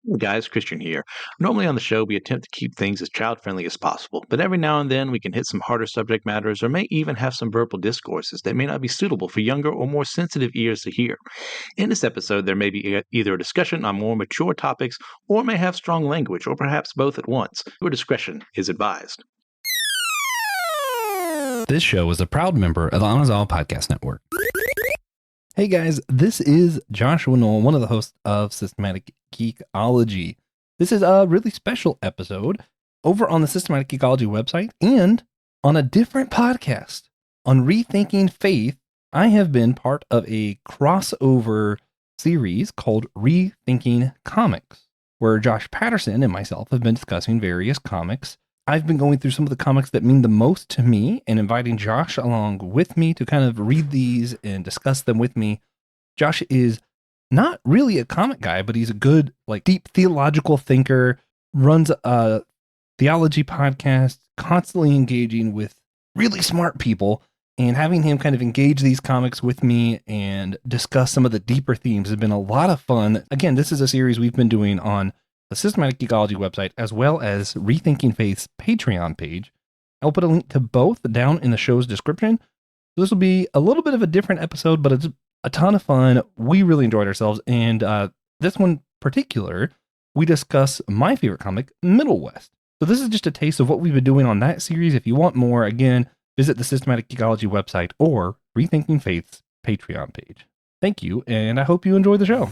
Hey guys, Christian here. Normally on the show, we attempt to keep things as child friendly as possible, but every now and then we can hit some harder subject matters or may even have some verbal discourses that may not be suitable for younger or more sensitive ears to hear. In this episode, there may be either a discussion on more mature topics or may have strong language or perhaps both at once. Your discretion is advised. This show is a proud member of the Amazon Podcast Network. Hey guys, this is Joshua Noel, one of the hosts of Systematic Geekology. This is a really special episode over on the Systematic Geekology website and on a different podcast. On Rethinking Faith, I have been part of a crossover series called Rethinking Comics, where Josh Patterson and myself have been discussing various comics. I've been going through some of the comics that mean the most to me and inviting Josh along with me to kind of read these and discuss them with me. Josh is not really a comic guy, but he's a good, deep theological thinker, runs a theology podcast, constantly engaging with really smart people, and having him kind of engage these comics with me and discuss some of the deeper themes has been a lot of fun. Again, this is a series we've been doing on the Systematic Geekology website, as well as Rethinking Faith's Patreon page. I'll put a link to both down in the show's description. This will be a little bit of a different episode, but it's a ton of fun. We really enjoyed ourselves, and this one in particular, we discuss my favorite comic, Middlewest. So this is just a taste of what we've been doing on that series. If you want more, again, visit the Systematic Geekology website or Rethinking Faith's Patreon page. Thank you, and I hope you enjoy the show.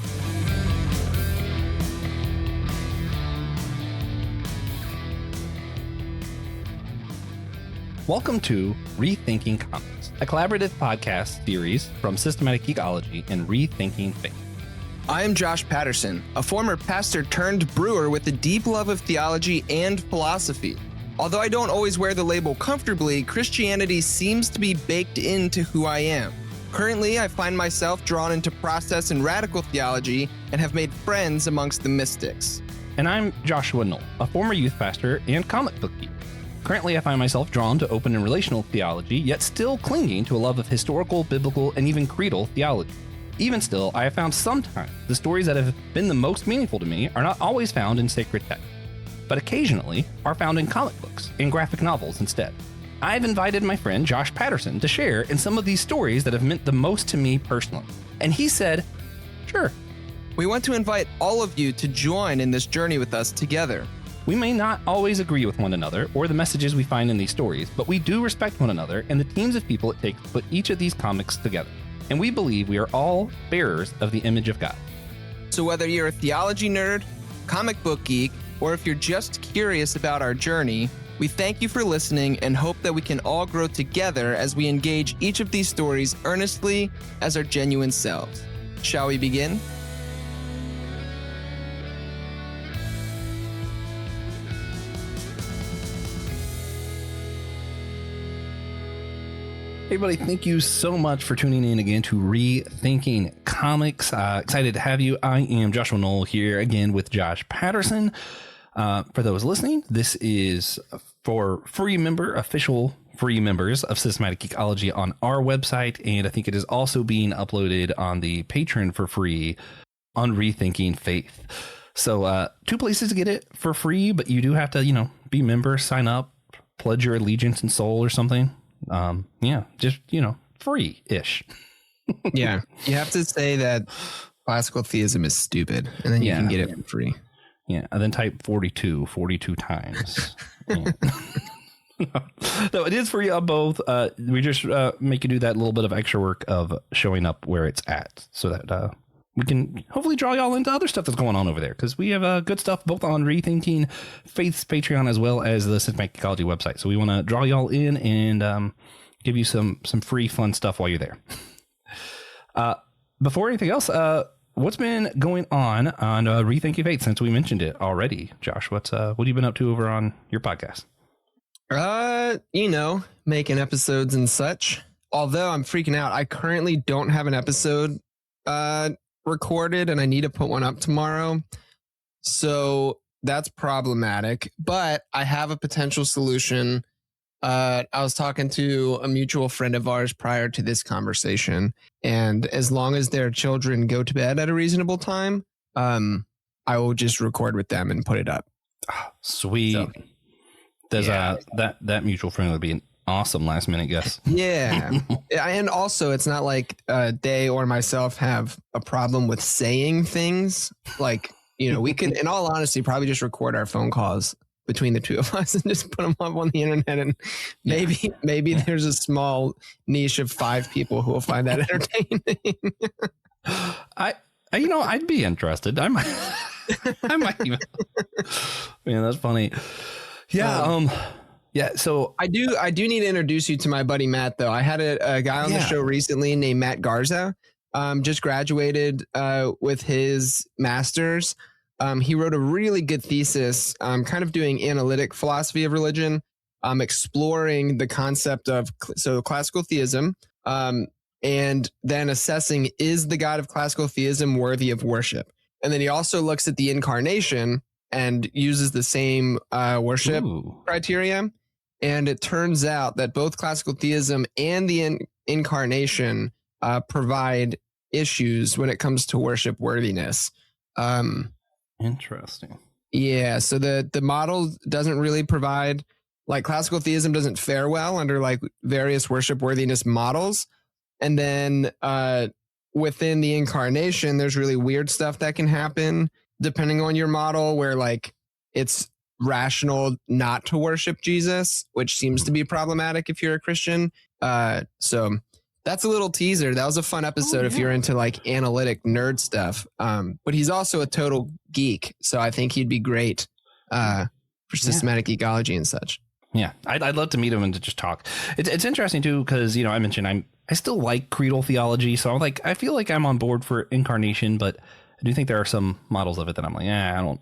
Welcome to Rethinking Comics, a collaborative podcast series from Systematic Geekology and Rethinking Faith. I am Josh Patterson, a former pastor turned brewer with a deep love of theology and philosophy. Although I don't always wear the label comfortably, Christianity seems to be baked into who I am. Currently, I find myself drawn into process and radical theology and have made friends amongst the mystics. And I'm Joshua Knoll, a former youth pastor and comic book geek. Currently, I find myself drawn to open and relational theology, yet still clinging to a love of historical, biblical, and even creedal theology. Even still, I have found sometimes the stories that have been the most meaningful to me are not always found in sacred text, but occasionally are found in comic books and graphic novels instead. I've invited my friend Josh Patterson to share in some of these stories that have meant the most to me personally, and he said, sure. We want to invite all of you to join in this journey with us together. We may not always agree with one another or the messages we find in these stories, but we do respect one another and the teams of people it takes to put each of these comics together. And we believe we are all bearers of the image of God. So whether you're a theology nerd, comic book geek, or if you're just curious about our journey, we thank you for listening and hope that we can all grow together as we engage each of these stories earnestly as our genuine selves. Shall we begin? Hey everybody, thank you so much for tuning in again to Rethinking Comics. Excited to have you. I am Joshua Knoll here again with Josh Patterson. For those listening, this is for official free members of Systematic Geekology on our website, and I think it is also being uploaded on the Patreon for free on Rethinking Faith. So two places to get it for free, but you do have to, be a member, sign up, pledge your allegiance and soul or something. Just, free-ish. Yeah. You have to say that classical theism is stupid, and then you can get it for free. Yeah, and then type 42 times. No, it is free on both. We just make you do that little bit of extra work of showing up where it's at so that we can hopefully draw y'all into other stuff that's going on over there, because we have good stuff both on Rethinking Faith's Patreon as well as the Systematic Geekology website. So we want to draw y'all in and give you some free fun stuff while you're there. Before anything else, what's been going on Rethinking Faith since we mentioned it already? Josh, what have you been up to over on your podcast? Making episodes and such. Although I'm freaking out, I currently don't have an episode recorded, and I need to put one up tomorrow. So that's problematic, but I have a potential solution. I was talking to a mutual friend of ours prior to this conversation, and as long as their children go to bed at a reasonable time, I will just record with them and put it up. Sweet. So, There's that mutual friend would be an awesome last minute guess. Yeah. And also it's not like they or myself have a problem with saying things. Like, we can, in all honesty, probably just record our phone calls between the two of us and just put them up on the internet. And maybe there's a small niche of 5 people who will find that entertaining. I'd be interested. I might even. Man, that's funny. Yeah. So I do need to introduce you to my buddy Matt, though. I had a guy on the show recently named Matt Garza. Just graduated with his master's. He wrote a really good thesis, kind of doing analytic philosophy of religion, exploring the concept of classical theism, and then assessing, is the God of classical theism worthy of worship? And then he also looks at the incarnation and uses the same worship criteria. And it turns out that both classical theism and the incarnation provide issues when it comes to worship worthiness. Interesting. Yeah. So the model doesn't really provide, like, classical theism doesn't fare well under like various worship worthiness models. And then within the incarnation, there's really weird stuff that can happen depending on your model, where like it's rational not to worship Jesus, which seems to be problematic if you're a Christian. So that's a little teaser. That was a fun episode if you're into like analytic nerd stuff. But he's also a total geek, so I think he'd be great for systematic ecology and such. Yeah, I'd love to meet him and to just talk. It's interesting too, because I mentioned I still like creedal theology, so I feel like I'm on board for incarnation, but I do think there are some models of it that I'm like, I don't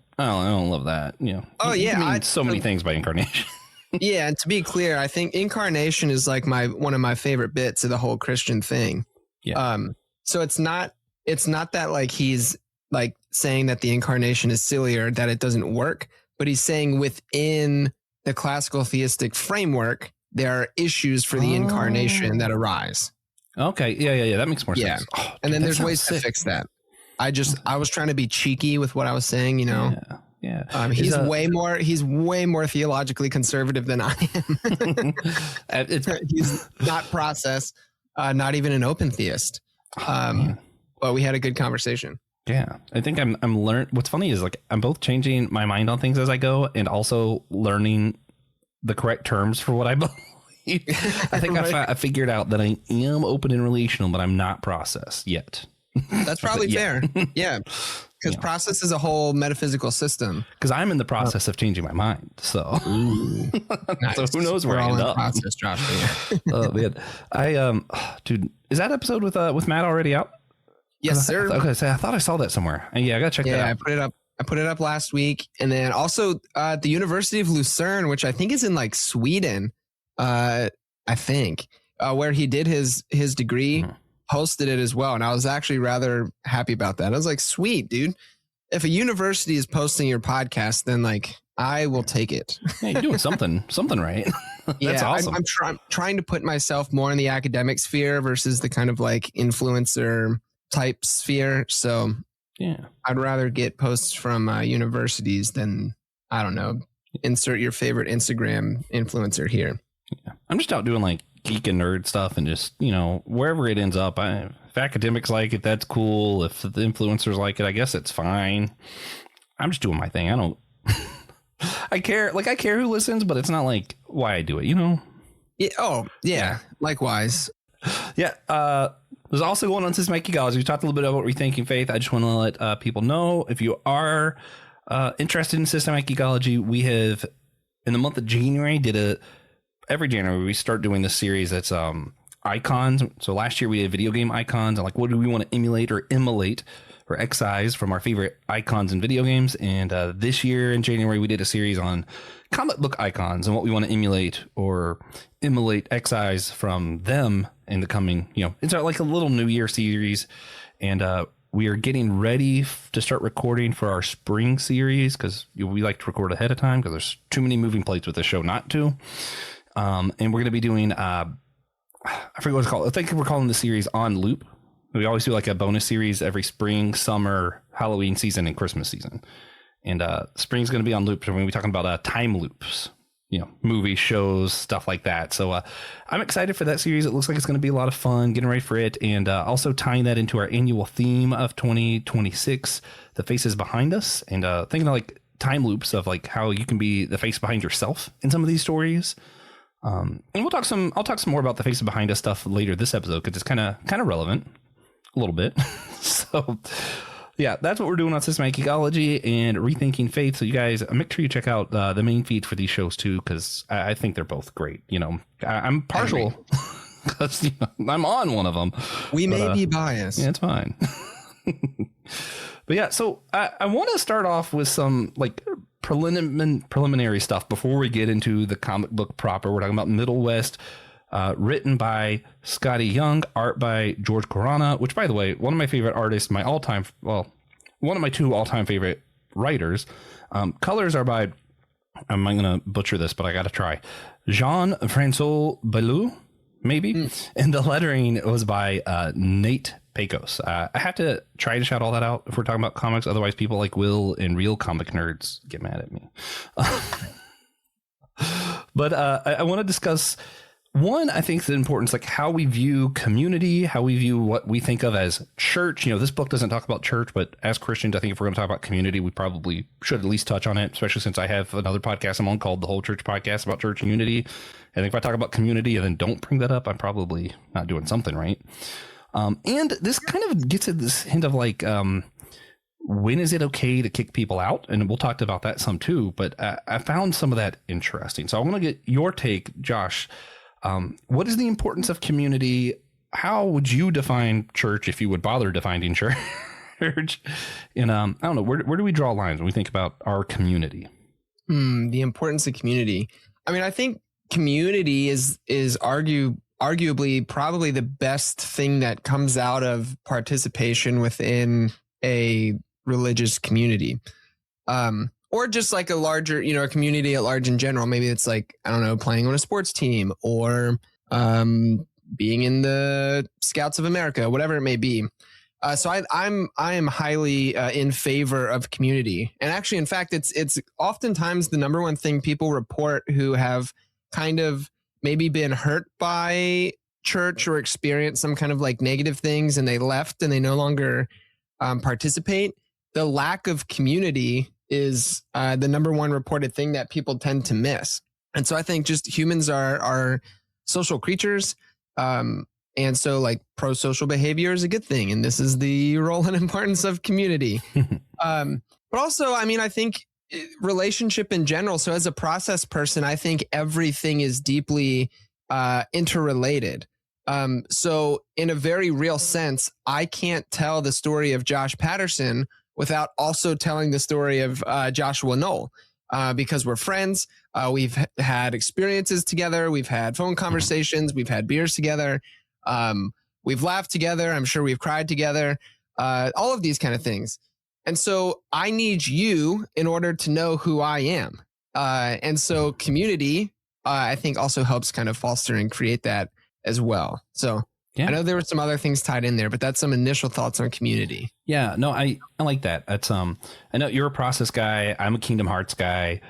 love that. Oh yeah, I mean so many things by incarnation. Yeah, and to be clear, I think incarnation is like one of my favorite bits of the whole Christian thing. Yeah. So it's not that like he's like saying that the incarnation is silly or that it doesn't work, but he's saying within the classical theistic framework, there are issues for the incarnation that arise. Okay. Yeah. That makes more sense. Oh, and then there's ways to fix that. I was trying to be cheeky with what I was saying, Yeah. He's way more theologically conservative than I am. He's not process, not even an open theist. But we had a good conversation. Yeah, I think I'm learning. What's funny is like I'm both changing my mind on things as I go, and also learning the correct terms for what I believe. I think I figured out that I am open and relational, but I'm not process yet. That's probably fair. Yeah. Because process is a whole metaphysical system. Because I'm in the process of changing my mind. So, nice. So who knows where I end up. Process, Josh. Oh man, dude, is that episode with Matt already out? Yes, sir. I thought I saw that somewhere. Yeah, I gotta check that out. I put it up last week, and then also at the University of Lucerne, which I think is in like Sweden. I think where he did his degree. Hosted it as well, and I was actually rather happy about that. I was like, sweet, dude. If a university is posting your podcast, then like I will take it. Yeah, you're doing something right. That's awesome. I'm trying to put myself more in the academic sphere versus the kind of like influencer type sphere. So yeah, I'd rather get posts from universities than, I don't know, insert your favorite Instagram influencer here. Yeah. I'm just out doing like geek and nerd stuff and just, wherever it ends up. If academics like it, that's cool. If the influencers like it, I guess it's fine. I'm just doing my thing. I don't, I care who listens, but it's not like why I do it, Yeah. Oh, yeah. Likewise. Yeah. There's also going on systematic ecology. We talked a little bit about rethinking faith. I just want to let people know, if you are interested in systematic ecology, we have in the month of January every January we start doing this series that's icons. So last year we had video game icons and like what do we want to emulate or immolate or excise from our favorite icons in video games. And this year in January we did a series on comic book icons and what we want to emulate or immolate, excise from them in the coming, it's like a little New Year series. And we are getting ready to start recording for our spring series because we like to record ahead of time because there's too many moving plates with the show not to. And we're going to be doing, I forget what it's called. I think we're calling the series On Loop. We always do like a bonus series every spring, summer, Halloween season, and Christmas season. And spring's going to be on loops. We're going to be talking about time loops, movies, shows, stuff like that. So I'm excited for that series. It looks like it's going to be a lot of fun, getting ready for it. And also tying that into our annual theme of 2026, the faces behind us, and thinking of like time loops of like how you can be the face behind yourself in some of these stories. And I'll talk some more about the faces behind us stuff later this episode, because it's kind of relevant a little bit. So yeah, that's what we're doing on Systematic Ecology and Rethinking Faith. So you guys, make sure you check out the main feed for these shows too, because I think they're both great. I'm partial because I'm on one of them. We may be biased. Yeah, it's fine. But yeah, so I want to start off with some like preliminary stuff before we get into the comic book proper. We're talking about Middlewest, written by Skottie Young, art by George Corona, which, by the way, one of my favorite artists, one of my two all-time favorite writers. Colors are by, I'm going to butcher this, but I got to try, Jean-François Bellou, maybe. And the lettering was by Nate Pecos. I have to try to shout all that out if we're talking about comics. Otherwise, people like Will and real comic nerds get mad at me. But I want to discuss, one, I think the importance, like how we view community, how we view what we think of as church. This book doesn't talk about church, but as Christians, I think if we're going to talk about community, we probably should at least touch on it, especially since I have another podcast I'm on called The Whole Church Podcast about church and unity. And if I talk about community and then don't bring that up, I'm probably not doing something right. And this kind of gets at this hint of like, when is it okay to kick people out? And we'll talk about that some too, but I found some of that interesting. So I want to get your take, Josh. What is the importance of community? How would you define church if you would bother defining church? And I don't know, where do we draw lines when we think about our community? The importance of community. I mean, I think community is arguably probably the best thing that comes out of participation within a religious community. Or just like a larger, a community at large in general. Maybe it's like, I don't know, playing on a sports team or being in the Scouts of America, whatever it may be. So I am highly in favor of community. And actually, in fact, it's oftentimes the number one thing people report who have kind of maybe been hurt by church or experienced some kind of like negative things and they left and they no longer participate. The lack of community is the number one reported thing that people tend to miss. And so I think just humans are social creatures. And so like pro-social behavior is a good thing. And this is the role and importance of community. But also, I mean, I think relationship in general. So as a process person, I think everything is deeply interrelated. So in a very real sense, I can't tell the story of Josh Patterson without also telling the story of Joshua Noel, because we're friends. We've had experiences together. We've had phone conversations. We've had beers together. We've laughed together. I'm sure we've cried together. All of these kind of things. And so I need you in order to know who I am. And so community, I think also helps kind of foster and create that as well. So yeah. I know there were some other things tied in there, but that's some initial thoughts on community. Yeah, no, I like that. That's I know you're a process guy. I'm a Kingdom Hearts guy.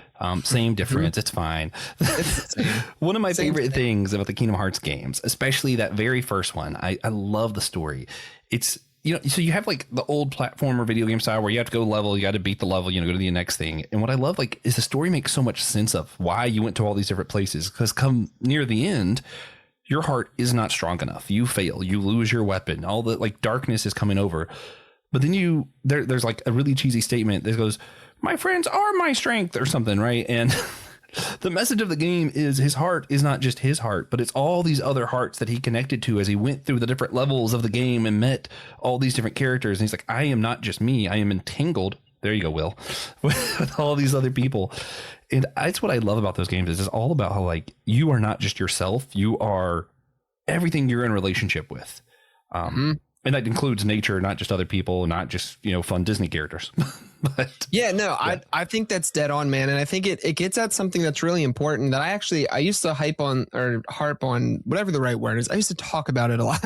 Same difference. It's fine. One of my favorite things about the Kingdom Hearts games, especially that very first one, I love the story. It's, so you have like the old platformer video game style where you have to go level, you got to beat the level, go to the next thing. And what I love is the story makes so much sense of why you went to all these different places, because come near the end, your heart is not strong enough. You fail. You lose your weapon. All the like darkness is coming over. But then there's like a really cheesy statement that goes, "My friends are my strength," or something, right? And the message of the game is his heart is not just his heart, but it's all these other hearts that he connected to as he went through the different levels of the game and met all these different characters. And he's like, I am not just me. I am entangled. There you go, Will, with all these other people. And that's what I love about those games is it's all about how like you are not just yourself. You are everything you're in relationship with. And that includes nature, not just other people, not just, fun Disney characters. But I think that's dead on, man. And I think it gets at something that's really important that I used to harp on, whatever the right word is. I used to talk about it a lot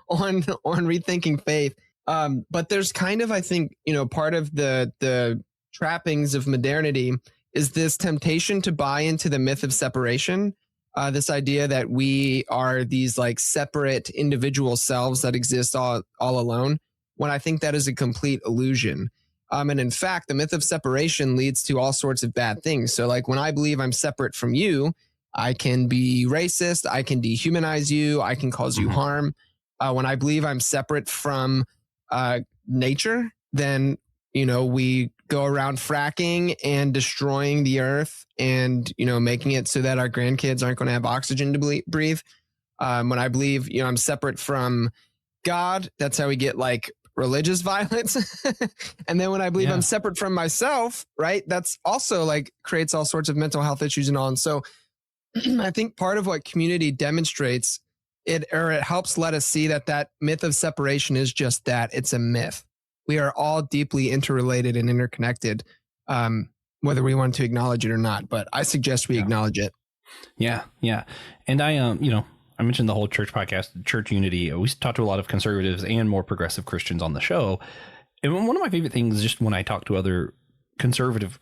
on Rethinking Faith. But there's kind of, I think, part of the trappings of modernity is this temptation to buy into the myth of separation. This idea that we are these like separate individual selves that exist all alone, when I think that is a complete illusion. And in fact, the myth of separation leads to all sorts of bad things. So like when I believe I'm separate from you, I can be racist, I can dehumanize you, I can cause you harm. When I believe I'm separate from nature, then, we go around fracking and destroying the earth and, making it so that our grandkids aren't going to have oxygen to breathe. When I believe, I'm separate from God, that's how we get like religious violence. And then when I believe I'm separate from myself, right, that's also like creates all sorts of mental health issues and all. And so I think part of what community demonstrates it helps let us see that myth of separation is just that. It's a myth. We are all deeply interrelated and interconnected, whether we want to acknowledge it or not. But I suggest we acknowledge it. Yeah. Yeah. And I mentioned the whole church podcast, Church Unity. We talk to a lot of conservatives and more progressive Christians on the show. And one of my favorite things is just when I talk to other conservative,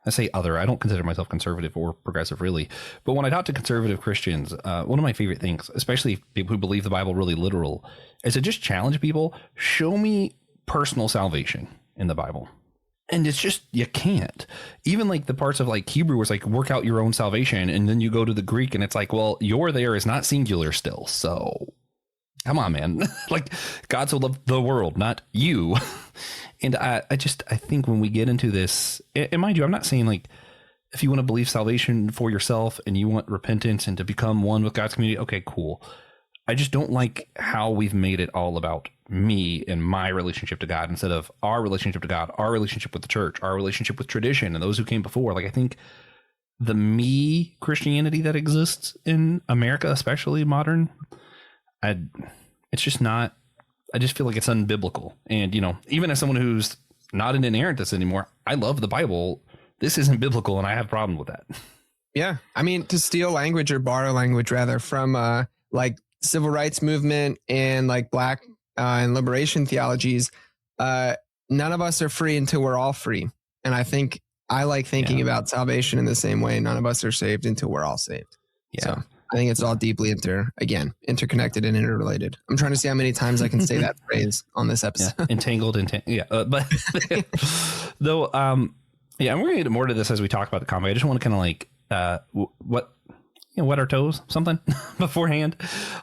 I say other, I don't consider myself conservative or progressive really, but when I talk to conservative Christians, one of my favorite things, especially people who believe the Bible really literal, is to just challenge people, show me personal salvation in the Bible. And it's just, you can't. Even like the parts of like Hebrew where it's like work out your own salvation, and then you go to the Greek and it's like, well, your there is not singular still. So come on, man. Like God so loved the world, not you. And I think when we get into this, and mind you, I'm not saying like if you want to believe salvation for yourself and you want repentance and to become one with God's community, okay, cool. I just don't like how we've made it all about me and my relationship to God instead of our relationship to God, our relationship with the church, our relationship with tradition and those who came before. Like I think the me Christianity that exists in America, especially modern, it's just not, I just feel like it's unbiblical. And, even as someone who's not an inerrantist anymore, I love the Bible. This isn't biblical and I have a problem with that. Yeah. I mean, to steal language or borrow language rather from like civil rights movement and like black and liberation theologies, none of us are free until we're all free. And I think I like thinking about salvation in the same way. None of us are saved until we're all saved. Yeah. So I think it's all deeply interconnected and interrelated. I'm trying to see how many times I can say that phrase on this episode. Yeah. Entangled. But though, and we're going to get more to this as we talk about the comic. I just want to kind of like, wet our toes, something beforehand.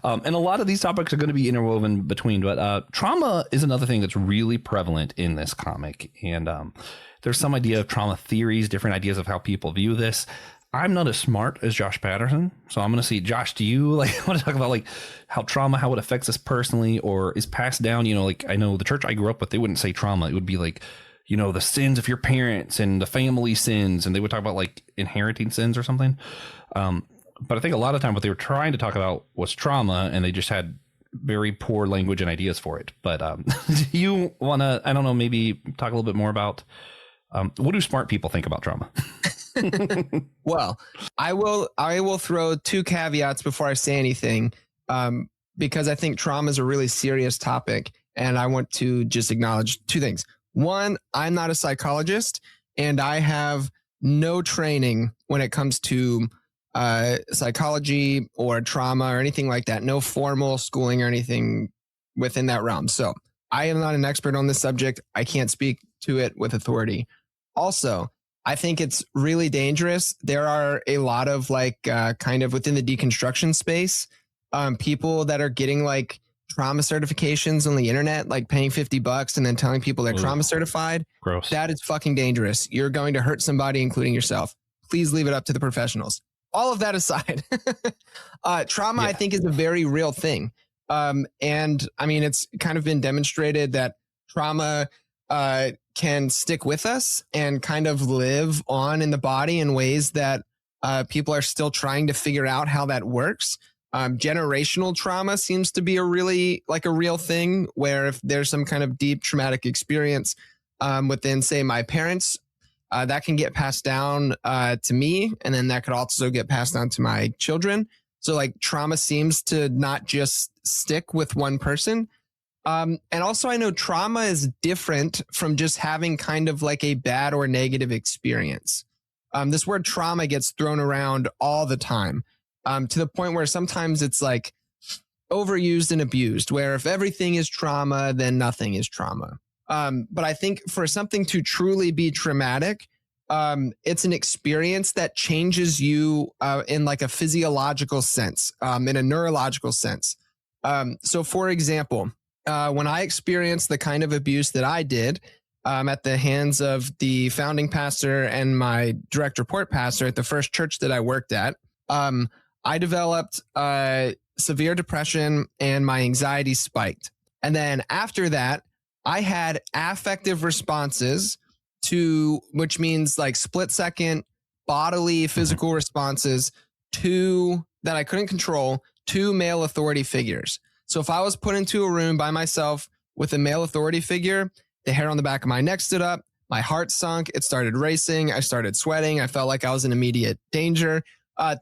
And a lot of these topics are going to be interwoven between, but trauma is another thing that's really prevalent in this comic. And there's some idea of trauma theories, different ideas of how people view this. I'm not as smart as Josh Patterson. So I'm going to see, Josh, do you want to talk about like how trauma, how it affects us personally or is passed down? Like I know the church I grew up with, they wouldn't say trauma. It would be like, the sins of your parents and the family sins. And they would talk about like inheriting sins or something. But I think a lot of time what they were trying to talk about was trauma, and they just had very poor language and ideas for it. But do you want to, I don't know, maybe talk a little bit more about what do smart people think about trauma? Well, I will throw two caveats before I say anything, because I think trauma is a really serious topic, and I want to just acknowledge two things. One, I'm not a psychologist, and I have no training when it comes to psychology or trauma or anything like that. No formal schooling or anything within that realm. So I am not an expert on this subject. I can't speak to it with authority. Also, I think it's really dangerous. There are a lot of like kind of within the deconstruction space, people that are getting like trauma certifications on the internet, like paying $50 and then telling people they're trauma certified. Gross. That is fucking dangerous. You're going to hurt somebody, including yourself. Please leave it up to the professionals. All of that aside, trauma, I think, is a very real thing. And I mean, it's kind of been demonstrated that trauma can stick with us and kind of live on in the body in ways that people are still trying to figure out how that works. Generational trauma seems to be a real thing, where if there's some kind of deep traumatic experience within, say, my parents, that can get passed down to me, and then that could also get passed down to my children. So like trauma seems to not just stick with one person. And also I know trauma is different from just having kind of like a bad or negative experience. This word trauma gets thrown around all the time, to the point where sometimes it's like overused and abused, where if everything is trauma, then nothing is trauma. But I think for something to truly be traumatic, it's an experience that changes you in like a physiological sense, in a neurological sense. So for example, when I experienced the kind of abuse that I did at the hands of the founding pastor and my direct report pastor at the first church that I worked at, I developed severe depression and my anxiety spiked. And then after that, I had affective responses to, which means like split second bodily physical responses to that I couldn't control, to male authority figures. So if I was put into a room by myself with a male authority figure, the hair on the back of my neck stood up, my heart sunk, it started racing, I started sweating, I felt like I was in immediate danger.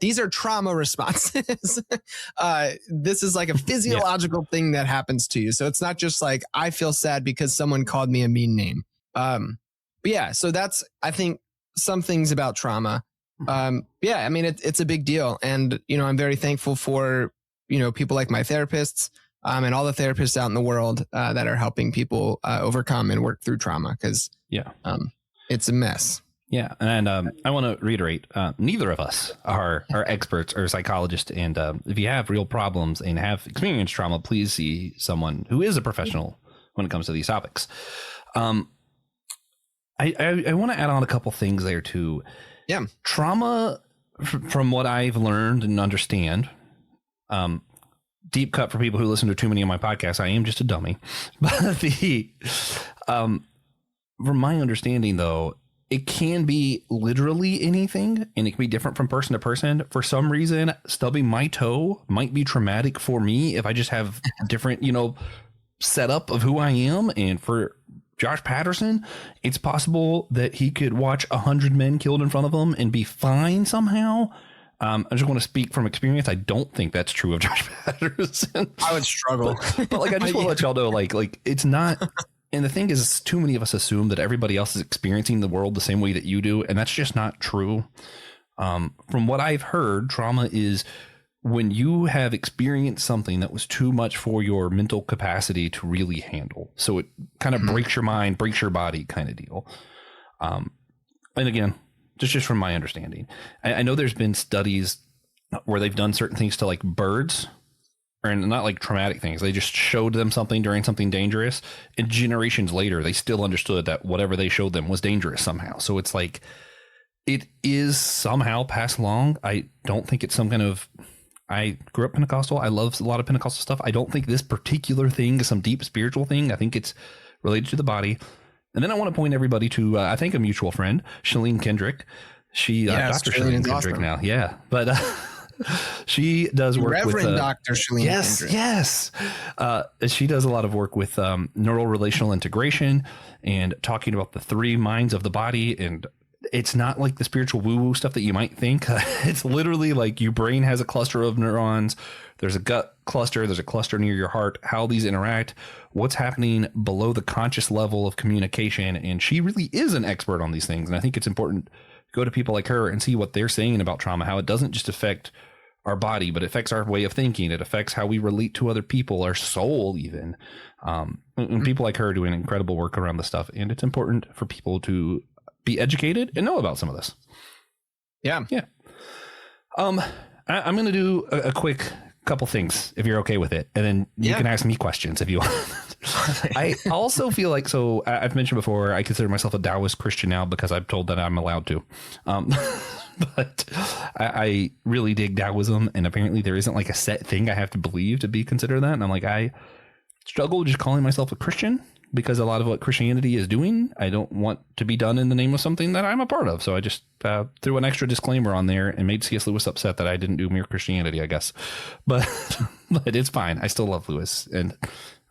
These are trauma responses. This is like a physiological thing that happens to you. So it's not just like, I feel sad because someone called me a mean name. But yeah, so that's, I think, some things about trauma. Yeah, I mean, it's a big deal. And, you know, I'm very thankful for, you know, people like my therapists, and all the therapists out in the world, that are helping people, overcome and work through trauma. Cause it's a mess. Yeah. And I want to reiterate, neither of us are experts or psychologists. And if you have real problems and have experienced trauma, please see someone who is a professional when it comes to these topics. I want to add on a couple things there too. Yeah. Trauma, from what I've learned and understand, deep cut for people who listen to too many of my podcasts, I am just a dummy. But from my understanding though, it can be literally anything, and it can be different from person to person. For some reason, stubbing my toe might be traumatic for me if I just have different, you know, setup of who I am. And for Josh Patterson, it's possible that he could watch 100 men killed in front of him and be fine somehow. I just want to speak from experience. I don't think that's true of Josh Patterson. I would struggle. But like, I just want to let y'all know, like it's not. And the thing is, too many of us assume that everybody else is experiencing the world the same way that you do. And that's just not true. From what I've heard, trauma is when you have experienced something that was too much for your mental capacity to really handle. So it kind of breaks your mind, breaks your body kind of deal. And again, just from my understanding, I know there's been studies where they've done certain things to like birds, or not like traumatic things. They just showed them something during something dangerous, and generations later, they still understood that whatever they showed them was dangerous somehow. So it's like, it is somehow passed along. I don't think it's some kind of, I grew up Pentecostal. I love a lot of Pentecostal stuff. I don't think this particular thing is some deep spiritual thing. I think it's related to the body. And then I want to point everybody to, I think, a mutual friend, Shalene Kendrick. She, Dr. Shalene Kendrick awesome. Now. Yeah. But, she does work Reverend with Dr. Shalene Kendrick. Yes. She does a lot of work with neural relational integration and talking about the three minds of the body. And it's not like the spiritual woo-woo stuff that you might think. It's literally like your brain has a cluster of neurons. There's a gut cluster. There's a cluster near your heart. How these interact, what's happening below the conscious level of communication. And she really is an expert on these things. And I think it's important to go to people like her and see what they're saying about trauma, how it doesn't just affect our body, but it affects our way of thinking. It affects how we relate to other people, our soul even. And people like her doing incredible work around this stuff. And it's important for people to be educated and know about some of this. Yeah. Yeah. I'm going to do a quick couple things if you're okay with it. And then you can ask me questions if you want. I also feel like, so I've mentioned before, I consider myself a Taoist Christian now because I'm told that I'm allowed to. But I really dig Taoism, and apparently there isn't like a set thing I have to believe to be considered that. And I'm like, I struggle just calling myself a Christian. because a lot of what Christianity is doing, I don't want to be done in the name of something that I'm a part of. So I just threw an extra disclaimer on there and made C.S. Lewis upset that I didn't do Mere Christianity, I guess. But but it's fine. I still love Lewis, and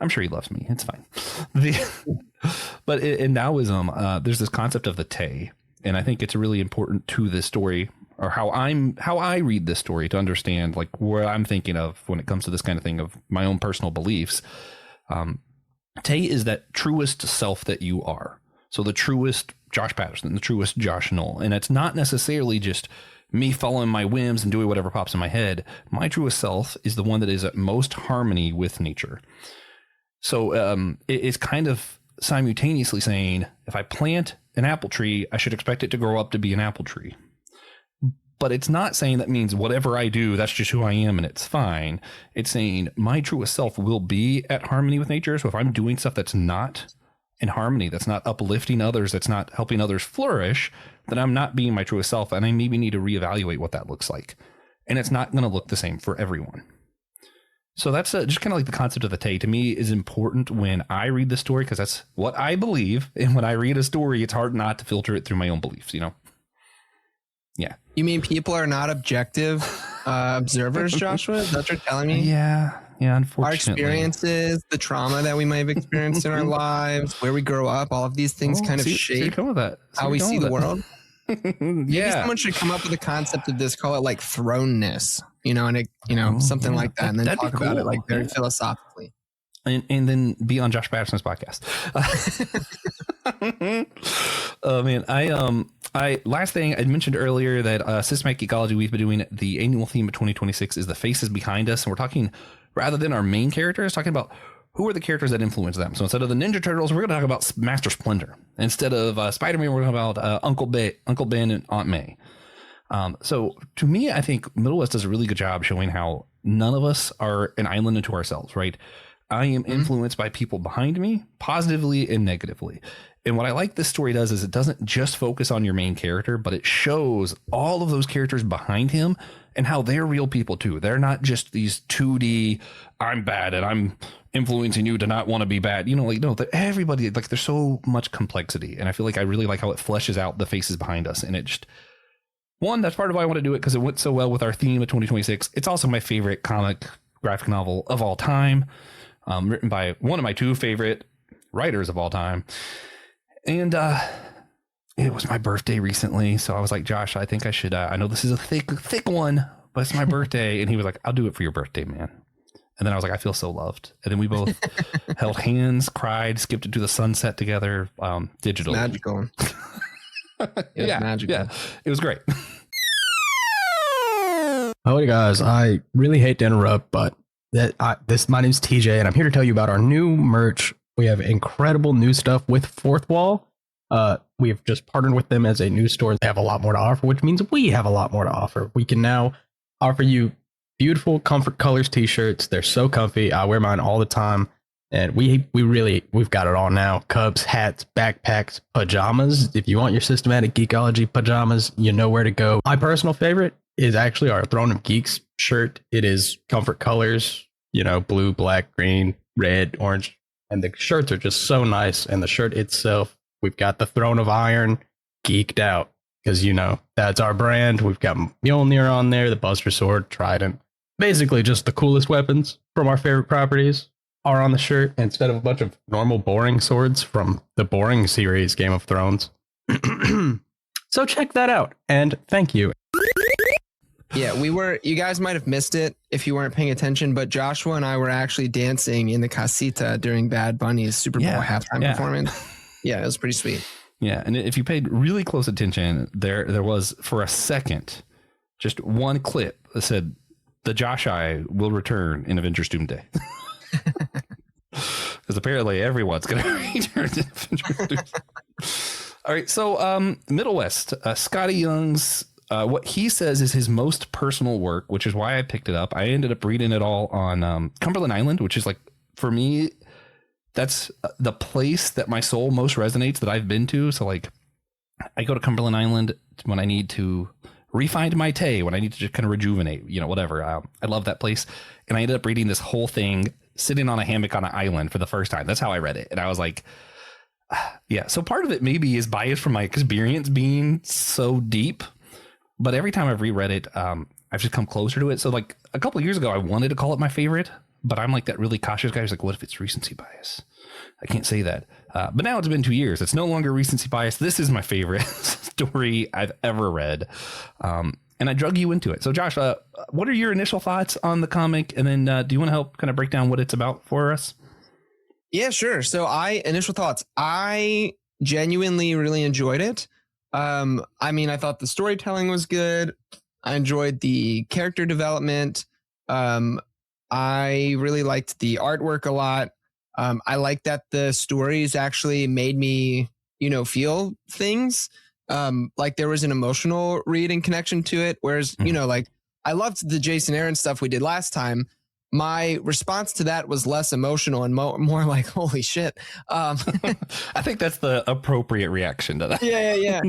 I'm sure he loves me. It's fine. But in Taoism, there's this concept of the Te, and I think it's really important to this story, or how I read this story, to understand like where I'm thinking of when it comes to this kind of thing of my own personal beliefs. Te is that truest self that you are. So the truest Josh Patterson, the truest Josh Noel. And it's not necessarily just me following my whims and doing whatever pops in my head. My truest self is the one that is at most harmony with nature. So it's kind of simultaneously saying, if I plant an apple tree, I should expect it to grow up to be an apple tree. But it's not saying that means whatever I do, that's just who I am and it's fine. It's saying my truest self will be at harmony with nature. So if I'm doing stuff that's not in harmony, that's not uplifting others, that's not helping others flourish, then I'm not being my truest self. And I maybe need to reevaluate what that looks like. And it's not going to look the same for everyone. So that's just kind of like the concept of the Te, to me, is important when I read the story, because that's what I believe. And when I read a story, it's hard not to filter it through my own beliefs, you know? Yeah. You mean people are not objective observers, Joshua? Is that what you're telling me? Yeah, unfortunately. Our experiences, the trauma that we might have experienced in our lives, where we grow up, all of these things kind of shape how we see the world. Maybe someone should come up with a concept of this, call it like thrownness, and something like that, and then talk about it like very philosophically. And then be on Josh Patterson's podcast. Oh man, I last thing I mentioned earlier that Systematic Ecology, we've been doing the annual theme of 2026 is the faces behind us, and we're talking rather than our main characters, talking about who are the characters that influence them. So instead of the Ninja Turtles, we're going to talk about Master Splinter. Instead of Spider-Man, we're going to talk about Uncle Ben, and Aunt May. So to me, I think Middlewest does a really good job showing how none of us are an island unto ourselves, right? I am influenced by people behind me, positively and negatively. And what I like this story does is it doesn't just focus on your main character, but it shows all of those characters behind him and how they're real people too. They're not just these 2D, I'm bad and I'm influencing you to not want to be bad. No, everybody, like, there's so much complexity. And I feel like I really like how it fleshes out the faces behind us. And it just, one, that's part of why I want to do it, because it went so well with our theme of 2026. It's also my favorite comic graphic novel of all time. Written by one of my two favorite writers of all time. And it was my birthday recently. So I was like, Josh, I think I should, I know this is a thick one, but it's my birthday. And he was like, I'll do it for your birthday, man. And then I was like, I feel so loved. And then we both held hands, cried, skipped into the sunset together, digitally. Magical. Magical. Yeah, it was great. Howdy guys, I really hate to interrupt, but my name's TJ, and I'm here to tell you about our new merch. We have incredible new stuff with Fourth Wall. We have just partnered with them as a new store. They have a lot more to offer, which means we have a lot more to offer. We can now offer you beautiful Comfort Colors t-shirts. They're so comfy. I wear mine all the time, and we've got it all now. Cups, hats, backpacks, pajamas. If you want your Systematic Geekology pajamas, you know where to go. My personal favorite is actually our Throne of Geeks shirt. It is Comfort Colors, blue, black, green, red, orange. And the shirts are just so nice. And the shirt itself, we've got the Throne of Iron geeked out, because, that's our brand. We've got Mjolnir on there, the Buster Sword, Trident. Basically just the coolest weapons from our favorite properties are on the shirt, instead of a bunch of normal boring swords from the boring series Game of Thrones. So check that out. And thank you. Yeah, you guys might have missed it if you weren't paying attention, but Joshua and I were actually dancing in the casita during Bad Bunny's Super Bowl halftime performance. Yeah, it was pretty sweet. Yeah, and if you paid really close attention, there was, for a second, just one clip that said, the Josh Eye will return in Avengers Doomsday. Because apparently everyone's going to return in Avengers Doomsday. All right, so Middlewest, Skottie Young's, what he says is his most personal work, which is why I picked it up. I ended up reading it all on Cumberland Island, which is, like, for me, that's the place that my soul most resonates that I've been to. So, like, I go to Cumberland Island when I need to refind my Te, when I need to just kind of rejuvenate, whatever. I love that place. And I ended up reading this whole thing sitting on a hammock on an island for the first time. That's how I read it. And I was like, yeah. So part of it maybe is biased from my experience being so deep. But every time I've reread it, I've just come closer to it. So like a couple of years ago, I wanted to call it my favorite. But I'm like that really cautious guy who's like, what if it's recency bias? I can't say that. But now it's been 2 years. It's no longer recency bias. This is my favorite story I've ever read. And I drug you into it. So Josh, what are your initial thoughts on the comic? And then do you want to help kind of break down what it's about for us? Yeah, sure. So initial thoughts. I genuinely really enjoyed it. I mean, I thought the storytelling was good. I enjoyed the character development. I really liked the artwork a lot. I like that the stories actually made me, feel things. Like there was an emotional read and connection to it. Whereas, like I loved the Jason Aaron stuff we did last time. My response to that was less emotional and more like, holy shit. I think that's the appropriate reaction to that. Yeah.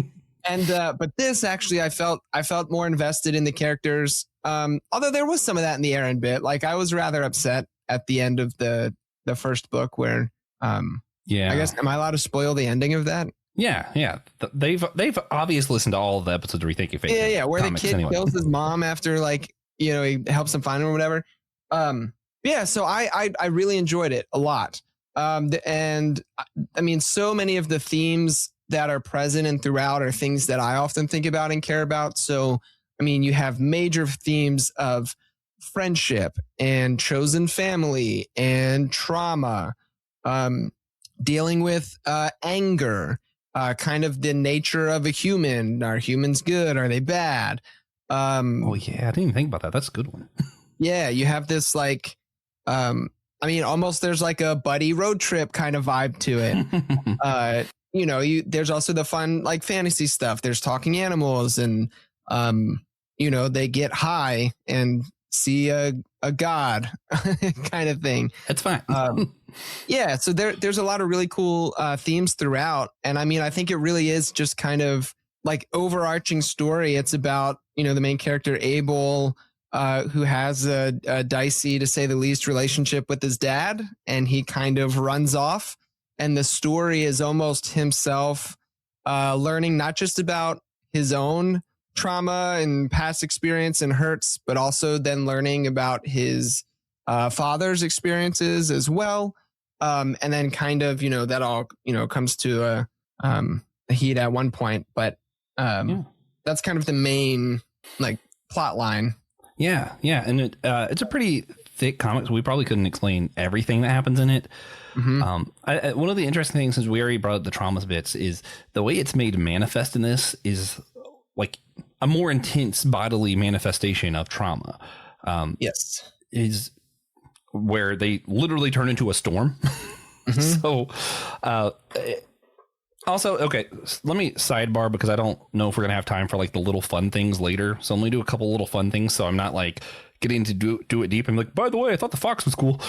And, but this actually, I felt more invested in the characters. Although there was some of that in the Aaron bit. Like I was rather upset at the end of the first book where, I guess, am I allowed to spoil the ending of that? Yeah. They've obviously listened to all of the episodes of Rethink Your Faith. Yeah. Where the kid kills his mom after he helps him find him or whatever. So I really enjoyed it a lot. And I mean, so many of the themes that are present and throughout are things that I often think about and care about. So, I mean, you have major themes of friendship and chosen family and trauma, dealing with anger, kind of the nature of a human. Are humans good? Are they bad? I didn't even think about that. That's a good one. Yeah, you have this almost there's like a buddy road trip kind of vibe to it. There's also the fun like fantasy stuff. There's talking animals and, they get high and see a god kind of thing. That's fine. So there's a lot of really cool themes throughout. And I mean, I think it really is just kind of like overarching story. It's about, the main character, Abel, who has a dicey, to say the least, relationship with his dad. And he kind of runs off. And the story is almost himself learning not just about his own trauma and past experience and hurts, but also then learning about his father's experiences as well. And then kind of, that all, comes to a heat at one point. But that's kind of the main plot line. Yeah. And it's a pretty thick comic, so we probably couldn't explain everything that happens in it. Mm-hmm. One of the interesting things, since we already brought up the traumas bits, is the way it's made manifest in this is like a more intense bodily manifestation of trauma. Yes. Is where they literally turn into a storm. Mm-hmm. So, also, okay, let me sidebar because I don't know if we're going to have time for like the little fun things later. So I'm going to do a couple little fun things. So I'm not like getting to do it deep. I'm like, by the way, I thought the fox was cool.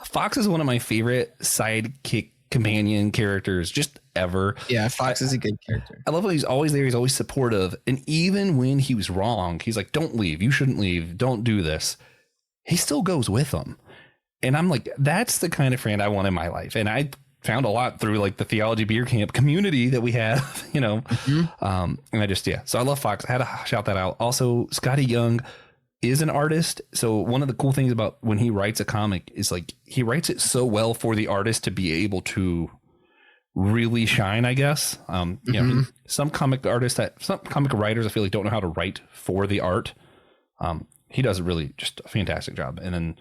Fox is one of my favorite sidekick companion characters just ever. Yeah, Fox is a good character. I love how he's always there. He's always supportive. And even when he was wrong, he's like, don't leave. You shouldn't leave. Don't do this. He still goes with them. And I'm like, that's the kind of friend I want in my life. And I found a lot through like the theology beer camp community that we have, and I just, so I love Fox. I had to shout that out. Also, Skottie Young is an artist. So one of the cool things about when he writes a comic is like, he writes it so well for the artist to be able to really shine, I guess. Some comic writers, I feel like don't know how to write for the art. He does really just a fantastic job. And then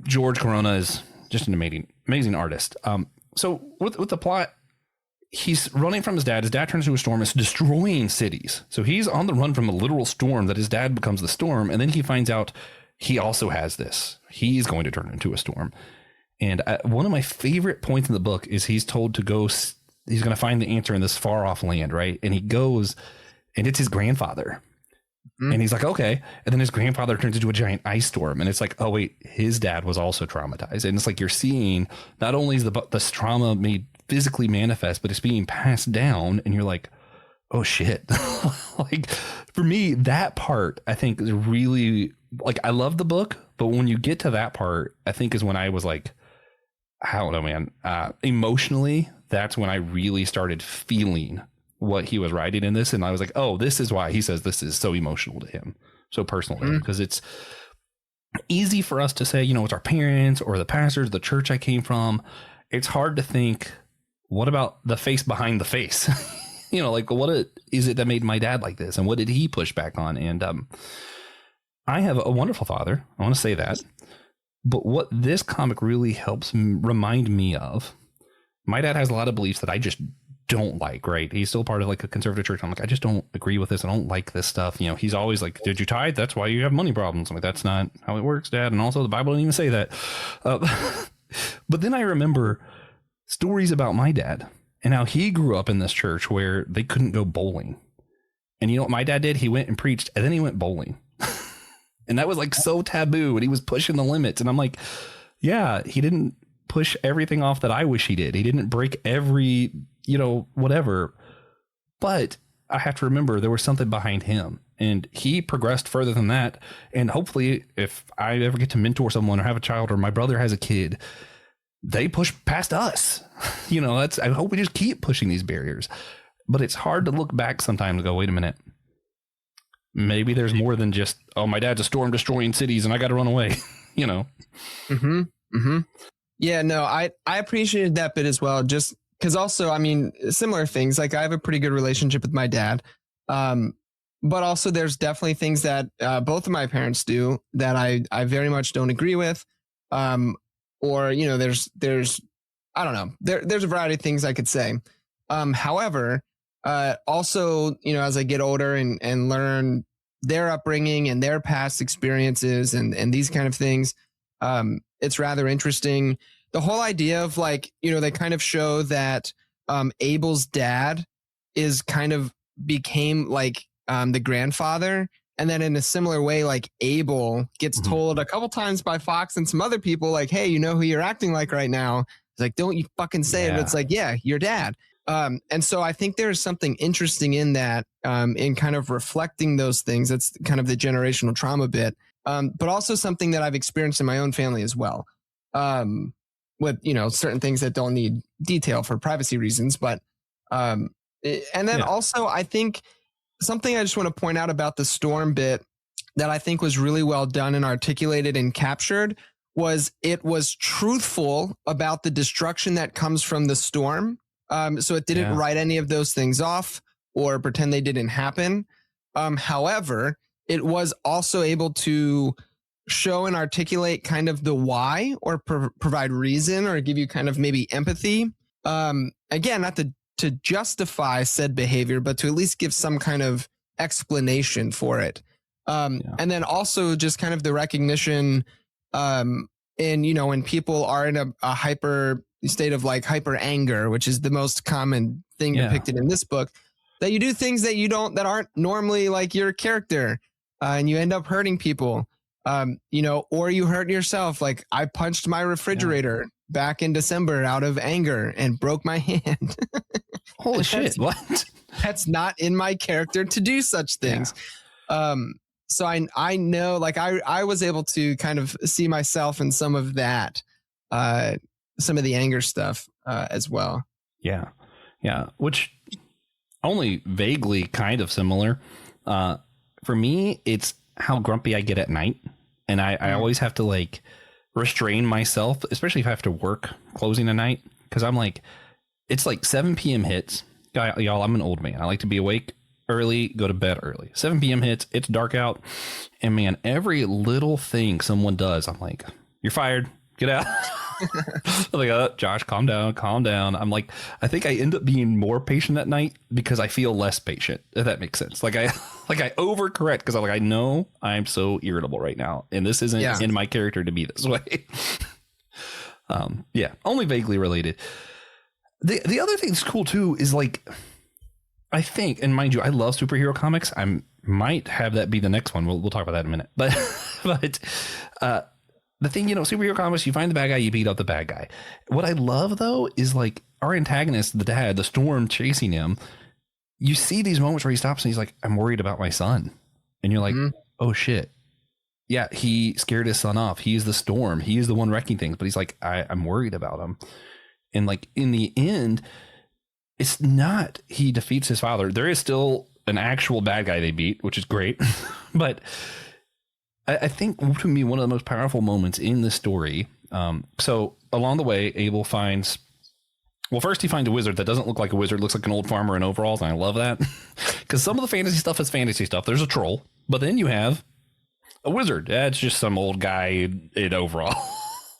George Corona is just an amazing artist. So with the plot, he's running from his dad. His dad turns into a storm. It's destroying cities. So he's on the run from a literal storm that his dad becomes the storm. And then he finds out he also has this. He's going to turn into a storm. And one of my favorite points in the book is he's told to go. He's going to find the answer in this far off land, right? And he goes, and it's his grandfather. And he's like, okay. And then his grandfather turns into a giant ice storm. And it's like, oh, wait, his dad was also traumatized. And it's like you're seeing not only is this trauma made physically manifest, but it's being passed down. And you're like, oh, shit. Like for me, that part, I think, is really like, I love the book, but when you get to that part, I think is when I was like, I don't know, man, emotionally, that's when I really started feeling what he was writing in this. And I was like, oh, this is why he says this is so emotional to him, so personal to him, because it's easy for us to say, you know, it's our parents or the pastors, the church I came from. It's hard to think, what about the face behind the face? You know, like, what is it that made my dad like this? And what did he push back on? And I have a wonderful father. I want to say that. But what this comic really helps remind me of, my dad has a lot of beliefs that I just don't like, right? He's still part of like a conservative church. I'm like, I just don't agree with this. I don't like this stuff. You know, he's always like, did you tithe? That's why you have money problems. I'm like, that's not how it works, Dad. And also the Bible didn't even say that. But then I remember stories about my dad and how he grew up in this church where they couldn't go bowling. And you know what my dad did? He went and preached, and then he went bowling. And that was like so taboo, and he was pushing the limits. And I'm like, yeah, he didn't push everything off that I wish he did. He didn't break every, you know, whatever. But I have to remember there was something behind him, and he progressed further than that. And hopefully if I ever get to mentor someone or have a child, or my brother has a kid, they push past us. You know, I hope we just keep pushing these barriers. But it's hard to look back sometimes and go, wait a minute. Maybe there's more than just, oh, my dad's a storm destroying cities and I got to run away, you know? Mm-hmm. Mm-hmm. Yeah, no, I appreciated that bit as well. Just because also, I mean, similar things, like I have a pretty good relationship with my dad. But also there's definitely things that both of my parents do that I very much don't agree with. Or, you know, there's, I don't know, there's a variety of things I could say. However, also, you know, as I get older and learn their upbringing and their past experiences and these kind of things, it's rather interesting. The whole idea of like, you know, they kind of show that Abel's dad is kind of became like the grandfather. And then in a similar way, like Abel gets told a couple times by Fox and some other people, like, hey, you know who you're acting like right now? It's like, don't you fucking say it. But it's like, yeah, your dad. And so I think there's something interesting in that, in kind of reflecting those things. That's kind of the generational trauma bit. But also something that I've experienced in my own family as well. With, you know, certain things that don't need detail for privacy reasons. But, and then also I think something I just want to point out about the storm bit that I think was really well done and articulated and captured was it was truthful about the destruction that comes from the storm. So it didn't write any of those things off or pretend they didn't happen. However, it was also able to show and articulate kind of the why or provide reason or give you kind of maybe empathy. Again, not to justify said behavior, but to at least give some kind of explanation for it. And then also just kind of the recognition, in, you know, when people are in a hyper state of like hyper anger, which is the most common thing depicted in this book, that you do things that aren't normally like your character, and you end up hurting people, you know, or you hurt yourself. Like I punched my refrigerator back in December out of anger and broke my hand. Holy shit. What? That's not in my character to do such things. So I know, like I was able to kind of see myself in some of that, some of the anger stuff, as well. Yeah. Which only vaguely kind of similar. For me, it's how grumpy I get at night. And I always have to like restrain myself, especially if I have to work closing at night. Cause I'm like, it's like 7 p.m. hits. Y'all, I'm an old man. I like to be awake early, go to bed early. 7 p.m. hits, it's dark out. And man, every little thing someone does, I'm like, you're fired. Get out. I'm like, Josh, calm down. I'm like, I think I end up being more patient at night because I feel less patient, if that makes sense. Like I overcorrect because I'm like, I know I'm so irritable right now. And this isn't in my character to be this way. Only vaguely related. The other thing that's cool too is like, I think, and mind you, I love superhero comics. I might have that be the next one. We'll talk about that in a minute. But the thing, you know, superhero comics, you find the bad guy, you beat up the bad guy. What I love though is like our antagonist, the dad, the storm chasing him. You see these moments where he stops and he's like, I'm worried about my son. And you're like, oh shit. he scared his son off. He's the storm. He is the one wrecking things. But he's like, I'm worried about him. And like in the end, it's not he defeats his father. There is still an actual bad guy they beat, which is great. But I think to me, one of the most powerful moments in the story. So along the way, Abel finds, well, first he finds a wizard that doesn't look like a wizard, looks like an old farmer in overalls. And I love that because some of the fantasy stuff is fantasy stuff. There's a troll, but then you have a wizard. That's just some old guy in overalls.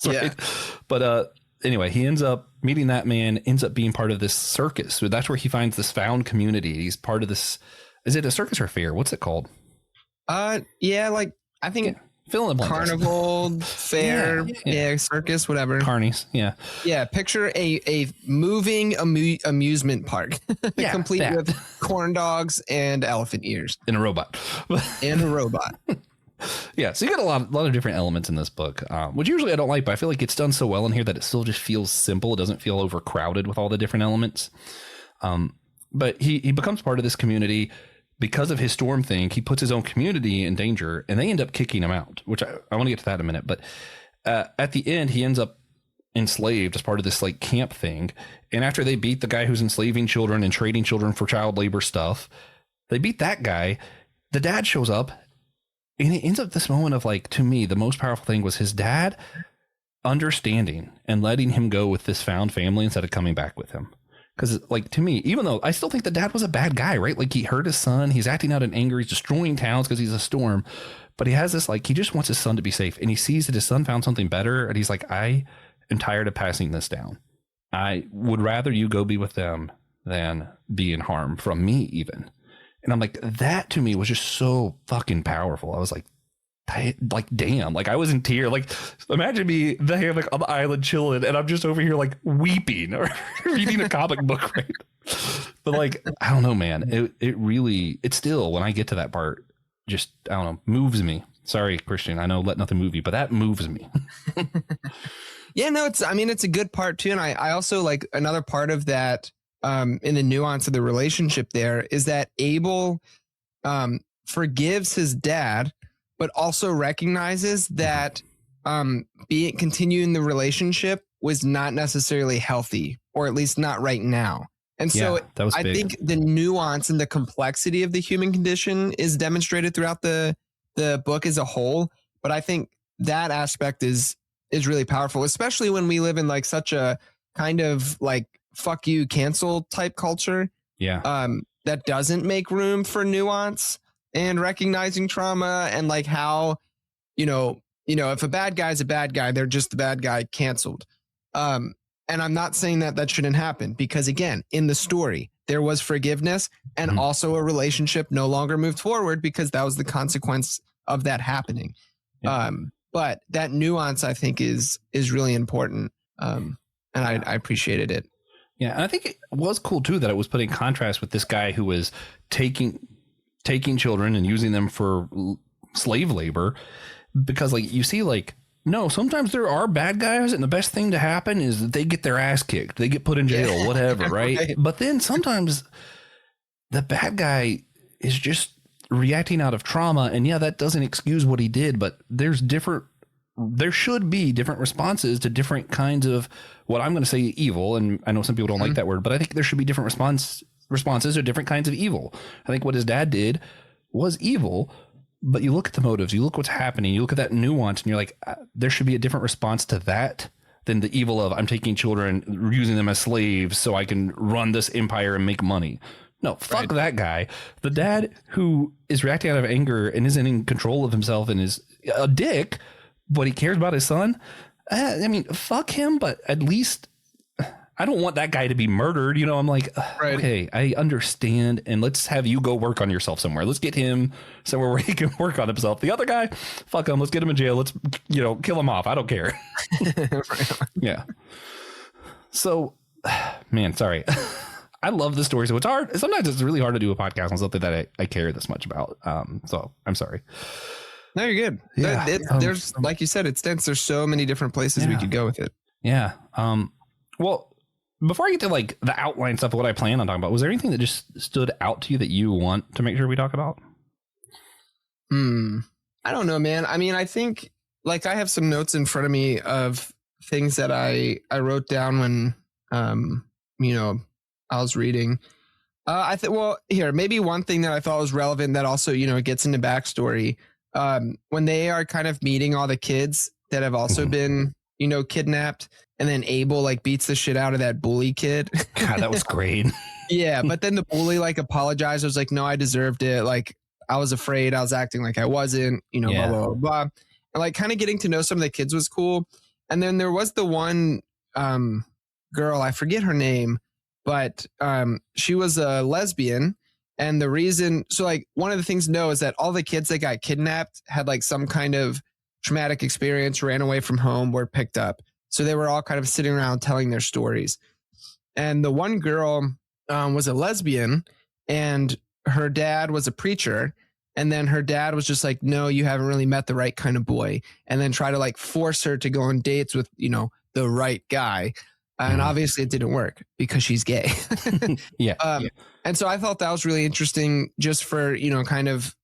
Right? Yeah. But anyway, he ends up meeting that man, ends up being part of this circus. So that's where he finds this found community. He's part of this. Is it a circus or fair? What's it called? Yeah, like I think fill in the blank. Carnival, fair, yeah, circus, whatever. Carnies, yeah. Yeah, picture a moving amusement park, complete with corn dogs and elephant ears. And a robot. Yeah, so you got a lot of different elements in this book, which usually I don't like, but I feel like it's done so well in here that it still just feels simple. It doesn't feel overcrowded with all the different elements. But he becomes part of this community because of his storm thing. He puts his own community in danger, and they end up kicking him out, which I want to get to that in a minute. But at the end, he ends up enslaved as part of this like camp thing. And after they beat the guy who's enslaving children and trading children for child labor stuff, they beat that guy. The dad shows up. And it ends up this moment of like, to me, the most powerful thing was his dad understanding and letting him go with this found family instead of coming back with him. Because like, to me, even though I still think the dad was a bad guy, right? Like he hurt his son. He's acting out in anger. He's destroying towns because he's a storm. But he has this, like, he just wants his son to be safe. And he sees that his son found something better. And he's like, I am tired of passing this down. I would rather you go be with them than be in harm from me even. And I'm like, that to me was just so fucking powerful. I was like, damn, like I was in tears. Like, imagine me there, like on the island chilling, and I'm just over here like weeping or reading a comic book, right? But like, I don't know, man. It really, it still, when I get to that part, just, I don't know, moves me. Sorry, Christian. I know let nothing move you, but that moves me. Yeah, no, it's a good part too. And I also like another part of that. In the nuance of the relationship there is that Abel forgives his dad, but also recognizes that continuing the relationship was not necessarily healthy, or at least not right now. And so I think the nuance and the complexity of the human condition is demonstrated throughout the book as a whole. But I think that aspect is really powerful, especially when we live in like such a kind of like fuck you, cancel type culture. Yeah. That doesn't make room for nuance and recognizing trauma and like how, if a bad guy's a bad guy, they're just the bad guy, canceled. And I'm not saying that shouldn't happen because again, in the story, there was forgiveness and also a relationship no longer moved forward because that was the consequence of that happening. Yeah. But that nuance I think is really important. And I appreciated it. Yeah, and I think it was cool too that it was put in contrast with this guy who was taking children and using them for slave labor, because like you see, like, no, sometimes there are bad guys, and the best thing to happen is that they get their ass kicked, they get put in jail, whatever, right? But then sometimes the bad guy is just reacting out of trauma, and yeah, that doesn't excuse what he did, but there should be different responses to different kinds of what I'm going to say evil. And I know some people don't like that word, but I think there should be different responses to different kinds of evil. I think what his dad did was evil, but you look at the motives, you look what's happening, you look at that nuance and you're like, there should be a different response to that than the evil of I'm taking children, using them as slaves so I can run this empire and make money. No, fuck that guy. The dad who is reacting out of anger and isn't in control of himself and is a dick, but he cares about his son. I mean, fuck him, but at least I don't want that guy to be murdered. I'm like, okay, I understand. And let's have you go work on yourself somewhere. Let's get him somewhere where he can work on himself. The other guy, fuck him. Let's get him in jail. Let's, kill him off. I don't care. Yeah. So, man, sorry. I love the story. So it's hard. Sometimes it's really hard to do a podcast on something that I care this much about. So I'm sorry. No, you're good. Yeah. There's, like you said, it's dense. There's so many different places we could go with it. Yeah. Well, before I get to like the outline stuff of what I plan on talking about, was there anything that just stood out to you that you want to make sure we talk about? I don't know, man. I mean, I think like I have some notes in front of me of things that I wrote down when, I was reading. Here, maybe one thing that I thought was relevant that also, gets into backstory. When they are kind of meeting all the kids that have also been, kidnapped, and then Abel like beats the shit out of that bully kid. God, that was great. Yeah, but then the bully like apologized. I was like, no, I deserved it. Like I was afraid. I was acting like I wasn't, blah, blah, blah, blah. And like kind of getting to know some of the kids was cool. And then there was the one girl, I forget her name, but she was a lesbian. And the reason, so like one of the things to know is that all the kids that got kidnapped had like some kind of traumatic experience, ran away from home, were picked up. So they were all kind of sitting around telling their stories. And the one girl was a lesbian, and her dad was a preacher. And then her dad was just like, no, you haven't really met the right kind of boy. And then try to like force her to go on dates with, the right guy. And obviously it didn't work because she's gay. And so I thought that was really interesting just for, kind of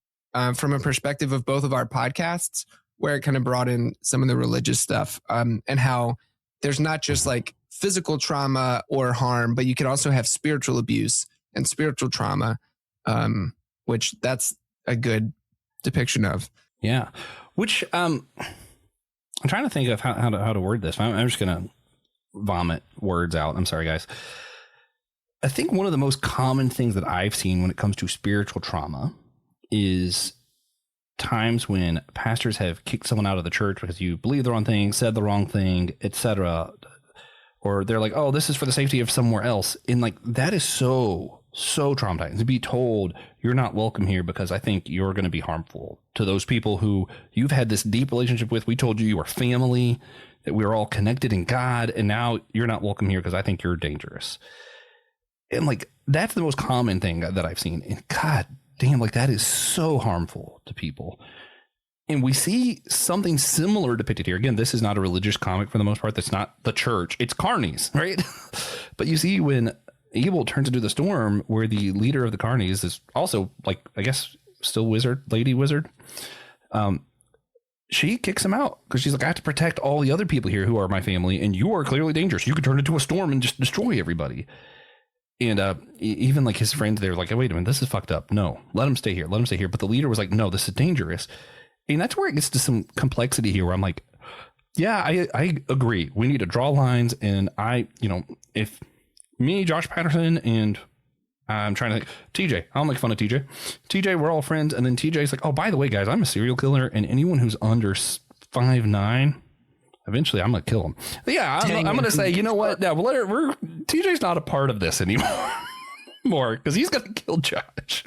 from a perspective of both of our podcasts, where it kind of brought in some of the religious stuff and how there's not just like physical trauma or harm, but you can also have spiritual abuse and spiritual trauma, which that's a good depiction of. Yeah. Which I'm trying to think of how to word this. I'm just going to vomit words out. I'm sorry, guys. I think one of the most common things that I've seen when it comes to spiritual trauma is times when pastors have kicked someone out of the church because you believe the wrong thing, said the wrong thing, etc. Or they're like, oh, this is for the safety of somewhere else. And like, that is so traumatizing to be told you're not welcome here because I think you're going to be harmful to those people who you've had this deep relationship with. We told you were family, that we were all connected in God, and now you're not welcome here because I think you're dangerous. And like, that's the most common thing that I've seen. And God damn, like that is so harmful to people. And we see something similar depicted here. Again, this is not a religious comic for the most part. That's not the church. It's carnies, right? But you see when Abel turns into the storm, where the leader of the carnies is also like, I guess, still lady wizard. She kicks him out because she's like, I have to protect all the other people here who are my family. And you are clearly dangerous. You could turn into a storm and just destroy everybody. And even like his friends, they're like, oh, wait a minute, this is fucked up. No, let him stay here. Let him stay here. But the leader was like, no, this is dangerous. And that's where it gets to some complexity here where I'm like, yeah, I agree. We need to draw lines. And if me, Josh Patterson, and I'm trying to think, TJ, I'll make fun of TJ. TJ, we're all friends. And then TJ's like, oh, by the way, guys, I'm a serial killer. And anyone who's under 5'9", eventually I'm going to kill him. But yeah, I'm going to say, you know what? Yeah, TJ's not a part of this anymore. Because he's going to kill Josh.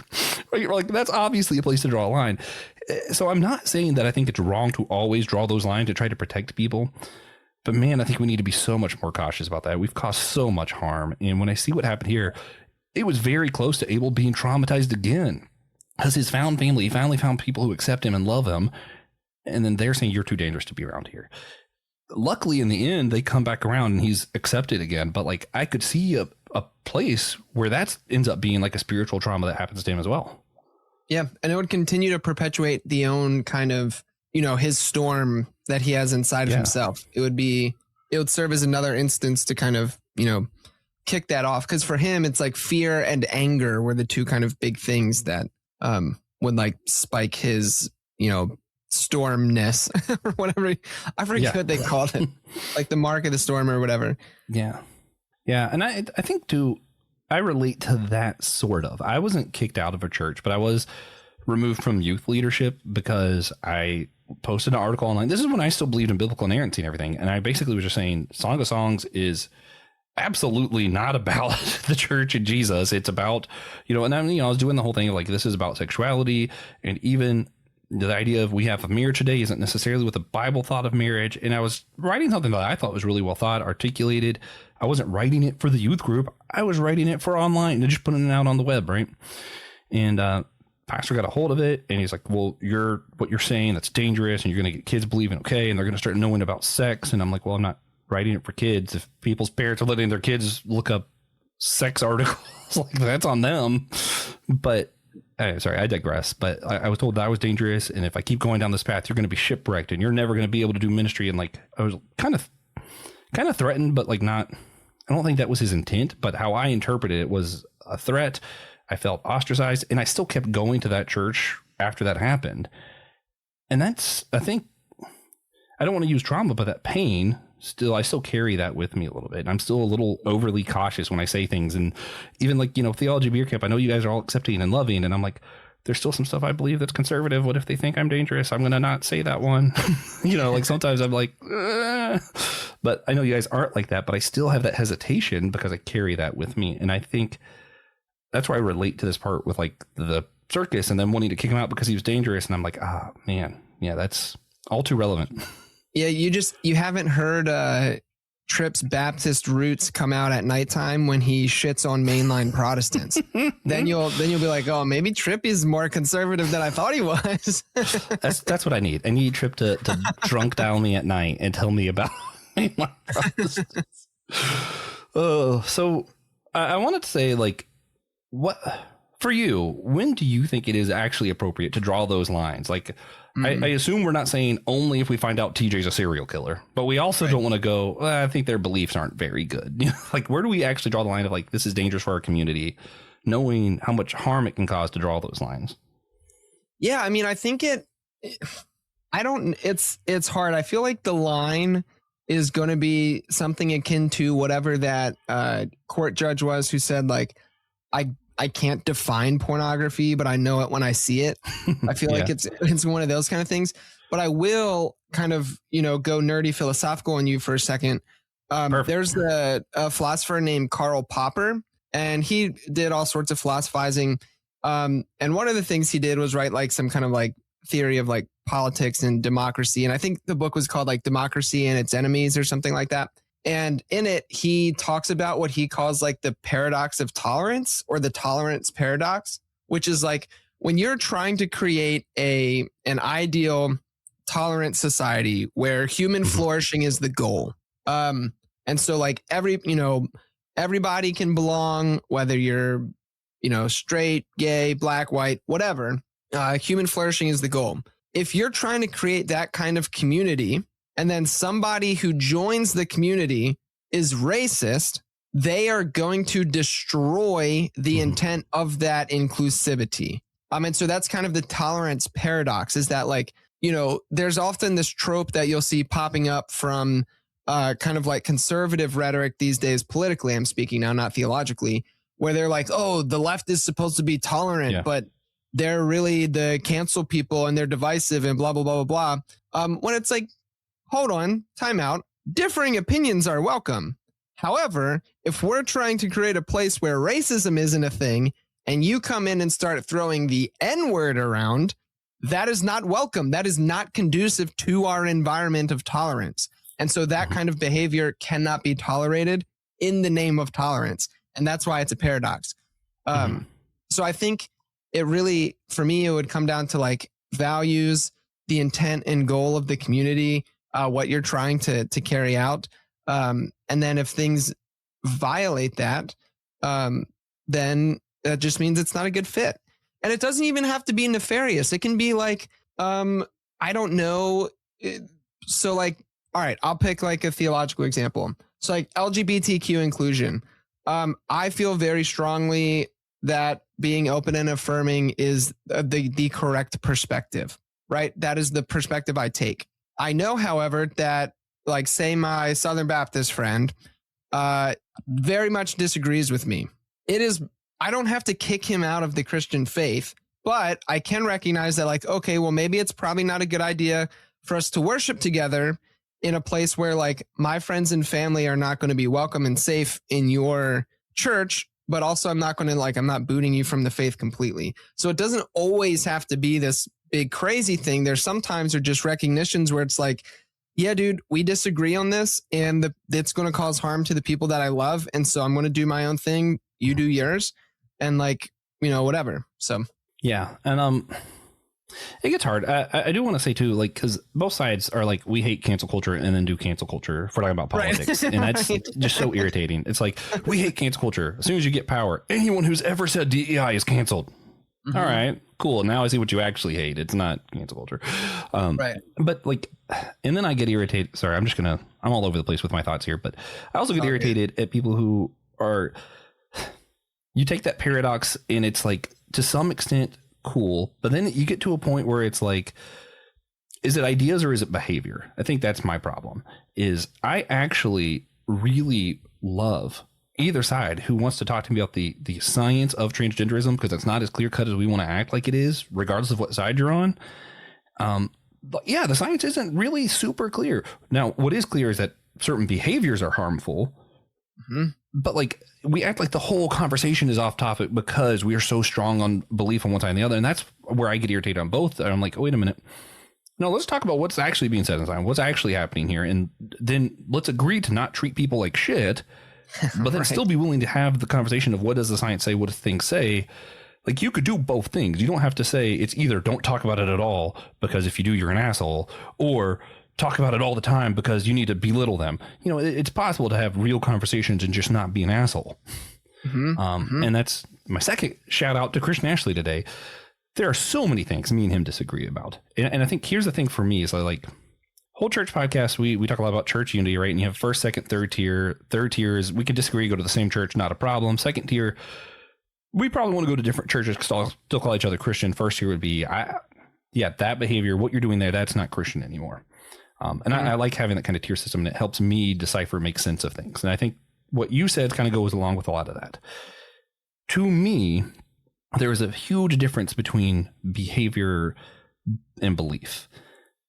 Like, that's obviously a place to draw a line. So I'm not saying that I think it's wrong to always draw those lines to try to protect people. But man, I think we need to be so much more cautious about that. We've caused so much harm. And when I see what happened here, it was very close to Abel being traumatized again. Because he finally found people who accept him and love him. And then they're saying, you're too dangerous to be around here. Luckily, in the end, they come back around and he's accepted again. But like, I could see a place where that ends up being like a spiritual trauma that happens to him as well. Yeah. And it would continue to perpetuate the own kind of, his storm that he has inside of himself. It would serve as another instance to kind of, kick that off. Because for him, it's like fear and anger were the two kind of big things that would like spike his, stormness or whatever. I forget what they called it. Like the mark of the storm or whatever. Yeah. Yeah. And I think too, I relate to that sort of. I wasn't kicked out of a church, but I was removed from youth leadership because I posted an article online. This is when I still believed in biblical inerrancy and everything. And I basically was just saying Song of Songs is absolutely not about the church and Jesus. It's about, and I was doing the whole thing of like, this is about sexuality, and even the idea of we have a marriage today isn't necessarily what the Bible thought of marriage. And I was writing something that I thought was really well thought, articulated. I wasn't writing it for the youth group. I was writing it for online and just putting it out on the web, right? And pastor got a hold of it, and he's like, well, what you're saying, that's dangerous, and you're going to get kids believing, okay, and they're going to start knowing about sex. And I'm like, well, I'm not writing it for kids. If people's parents are letting their kids look up sex articles, like that's on them. But sorry, I digress. But I was told that I was dangerous, and if I keep going down this path, you're going to be shipwrecked, and you're never going to be able to do ministry. And like, I was kind of threatened, but like not. I don't think that was his intent, but how I interpreted it was a threat. I felt ostracized, and I still kept going to that church after that happened. And that's, I think, I don't want to use trauma, but that pain, I still carry that with me a little bit. And I'm still a little overly cautious when I say things. And even like, Theology Beer Camp, I know you guys are all accepting and loving, and I'm like, there's still some stuff I believe that's conservative. What if they think I'm dangerous? I'm going to not say that one. Like sometimes I'm like, but I know you guys aren't like that, but I still have that hesitation because I carry that with me. And I think that's why I relate to this part with like the circus and them wanting to kick him out because he was dangerous. And I'm like, man, yeah, that's all too relevant. Yeah. You haven't heard, Tripp's Baptist roots come out at nighttime when he shits on mainline Protestants. then you'll be like, oh, maybe Tripp is more conservative than I thought he was. That's what I need. I need Tripp to drunk dial me at night and tell me about mainline Protestants. So I wanted to say, like, what for you? When do you think it is actually appropriate to draw those lines? Like, I assume we're not saying only if we find out TJ's a serial killer, but we also don't want to go, I think their beliefs aren't very good. Like, where do we actually draw the line of like, this is dangerous for our community, knowing how much harm it can cause to draw those lines? Yeah. I mean, I think it's hard. I feel like the line is going to be something akin to whatever that court judge was who said, like, I can't define pornography, but I know it when I see it. I feel like it's one of those kind of things. But I will kind of, go nerdy philosophical on you for a second. There's a philosopher named Karl Popper, and he did all sorts of philosophizing. And one of the things he did was write like some kind of like theory of like politics and democracy. And I think the book was called like Democracy and Its Enemies or something like that. And in it, he talks about what he calls like the paradox of tolerance, or the tolerance paradox, which is like when you're trying to create an ideal tolerant society where human flourishing is the goal. And so like everybody can belong, whether you're, straight, gay, black, white, whatever, human flourishing is the goal. If you're trying to create that kind of community, and then somebody who joins the community is racist, they are going to destroy the intent of that inclusivity. And so that's kind of the tolerance paradox, is that like, there's often this trope that you'll see popping up from kind of like conservative rhetoric these days, politically, I'm speaking now, not theologically, where they're like, oh, the left is supposed to be tolerant, but they're really the cancel people and they're divisive and blah, blah, blah, blah, blah. When it's like, hold on, time out. Differing opinions are welcome. However, if we're trying to create a place where racism isn't a thing and you come in and start throwing the N-word around, that is not welcome. That is not conducive to our environment of tolerance. And so that kind of behavior cannot be tolerated in the name of tolerance. And that's why it's a paradox. So I think it really, for me, it would come down to like values, the intent and goal of the community, what you're trying to carry out. And then if things violate that, then that just means it's not a good fit. And it doesn't even have to be nefarious. It can be like, I don't know. So like, all right, I'll pick like a theological example. So like LGBTQ inclusion. I feel very strongly that being open and affirming is the correct perspective, right? That is the perspective I take. I know, however, that like say my Southern Baptist friend very much disagrees with me. I don't have to kick him out of the Christian faith, but I can recognize that like, okay, well, maybe it's probably not a good idea for us to worship together in a place where like my friends and family are not going to be welcome and safe in your church, but also I'm not booting you from the faith completely. So it doesn't always have to be this big crazy thing. There's sometimes are just recognitions where it's like, yeah, dude, we disagree on this and it's going to cause harm to the people that I love. And so I'm going to do my own thing. You do yours and like, whatever. So, yeah. And, it gets hard. I do want to say too, like, because both sides are like, we hate cancel culture and then do cancel culture for talking about politics. Right. And that's just so irritating. It's like, we hate cancel culture. As soon as you get power, anyone who's ever said DEI is canceled. All right, cool. Now I see what you actually hate. It's not cancel culture. Right. But like, and then I get irritated. Sorry, I'm all over the place with my thoughts here, but I also get irritated at people who are, you take that paradox and it's like, to some extent, cool. But then you get to a point where it's like, is it ideas or is it behavior? I think that's my problem. Is I actually really love either side who wants to talk to me about the science of transgenderism, because it's not as clear cut as we want to act like it is, regardless of what side you're on. But yeah, the science isn't really super clear. Now, what is clear is that certain behaviors are harmful. But like, we act like the whole conversation is off topic because we are so strong on belief on one side and the other. And that's where I get irritated on both. And I'm like, oh, wait a minute. No, let's talk about what's actually being said in science. What's actually happening here. And then let's agree to not treat people like shit, but then still be willing to have the conversation of what does the science say? What do things say? Like, you could do both things. You don't have to say it's either don't talk about it at all, because if you do, you're an asshole, or talk about it all the time because you need to belittle them. You know, it's possible to have real conversations and just not be an asshole. And that's my second shout out to Christian Ashley today. There are so many things me and him disagree about. And I think here's the thing for me is like whole church podcast, we talk a lot about church unity, right? And you have first, second, third tier. Third tier is we can disagree, go to the same church, not a problem. Second tier, we probably want to go to different churches because still call each other Christian. First tier would be, that behavior, what you're doing there, that's not Christian anymore. And I like having that kind of tier system, and it helps me decipher, make sense of things. And I think what you said kind of goes along with a lot of that. To me, there is a huge difference between behavior and belief.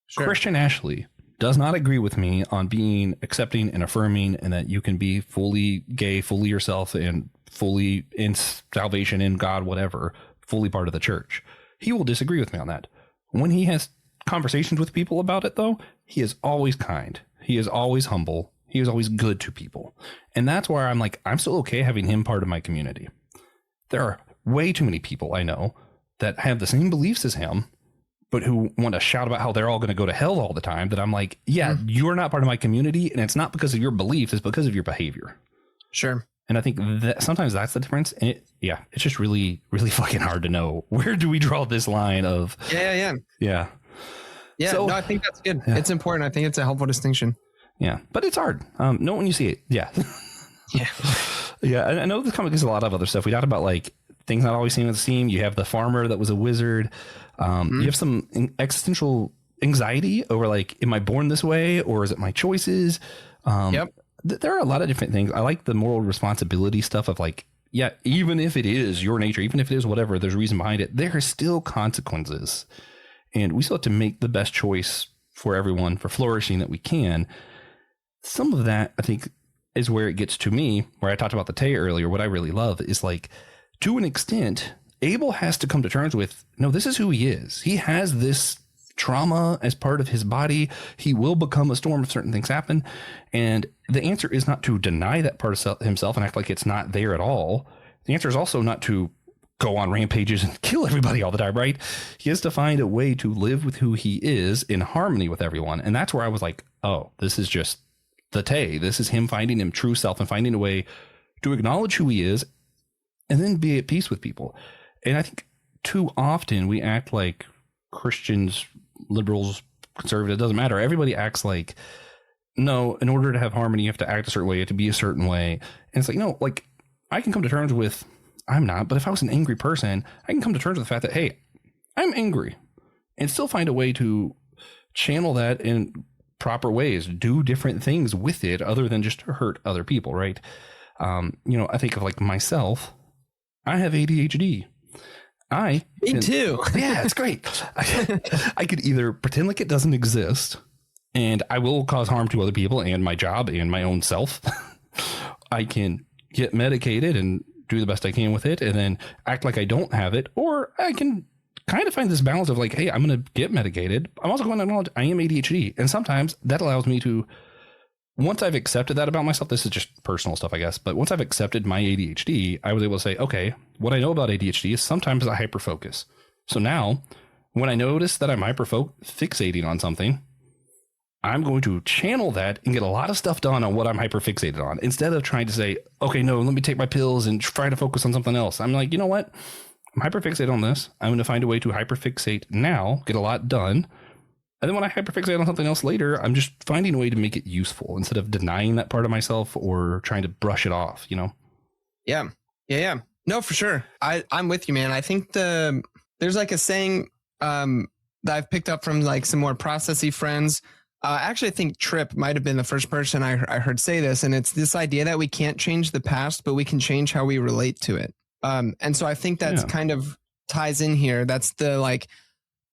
Sure. Christian Ashley does not agree with me on being accepting and affirming, and that you can be fully gay, fully yourself, and fully in salvation in God, whatever, fully part of the church. He will disagree with me on that. When he has conversations with people about it, though, he is always kind. He is always humble. He is always good to people. And that's why I'm like, I'm still okay having him part of my community. There are way too many people I know that have the same beliefs as him, but who want to shout about how they're all going to go to hell all the time, that I'm like, you're not part of my community. And it's not because of your beliefs, it's because of your behavior. Sure. And I think that sometimes that's the difference. And it's just really, really fucking hard to know, where do we draw this line of. Yeah. So, no, I think that's good. Yeah. It's important. I think it's a helpful distinction. Yeah, but it's hard. Know when you see it. Yeah. Yeah. I know this comic is a lot of other stuff. We talked about like things not always seem the same. You have the farmer that was a wizard. You have some existential anxiety over like, am I born this way or is it my choices? There are a lot of different things. I like the moral responsibility stuff of like, even if it is your nature, even if it is whatever, there's a reason behind it. There are still consequences. And we still have to make the best choice for everyone, for flourishing that we can. Some of that, I think, is where it gets to me, where I talked about the Tay earlier. What I really love is like, to an extent, Abel has to come to terms with, no, this is who he is. He has this trauma as part of his body. He will become a storm if certain things happen. And the answer is not to deny that part of himself and act like it's not there at all. The answer is also not to go on rampages and kill everybody all the time, right? He has to find a way to live with who he is in harmony with everyone. And that's where I was like, oh, this is just the Tay. This is him finding him true self and finding a way to acknowledge who he is and then be at peace with people. And I think too often we act like Christians, liberals, conservatives, it doesn't matter. Everybody acts like, no, in order to have harmony, you have to act a certain way, you have to be a certain way. And it's like, no, like I can come to terms with, I'm not, but if I was an angry person, I can come to terms with the fact that, hey, I'm angry, and still find a way to channel that in proper ways, do different things with it other than just to hurt other people, right? I think of like myself, I have ADHD. Me too. Yeah, it's great. I could either pretend like it doesn't exist and I will cause harm to other people and my job and my own self. I can get medicated and do the best I can with it and then act like I don't have it, or I can kind of find this balance of like, hey, I'm going to get medicated. I'm also going to acknowledge I am ADHD. And sometimes that allows me to, once I've accepted that about myself, this is just personal stuff, I guess, but once I've accepted my ADHD, I was able to say, okay, what I know about ADHD is sometimes I hyperfocus. So now when I notice that I'm hyperfixating on something, I'm going to channel that and get a lot of stuff done on what I'm hyperfixated on, instead of trying to say, okay, no, let me take my pills and try to focus on something else. I'm like, you know what? I'm hyperfixated on this. I'm going to find a way to hyperfixate now, get a lot done. And then when I hyperfixate on something else later, I'm just finding a way to make it useful instead of denying that part of myself or trying to brush it off, you know? Yeah. No, for sure. I'm with you, man. I think there's like a saying that I've picked up from like some more processy friends. Actually, I think Tripp might have been the first person I heard say this, and it's this idea that we can't change the past, but we can change how we relate to it. And so I think that's kind of ties in here. That's the like,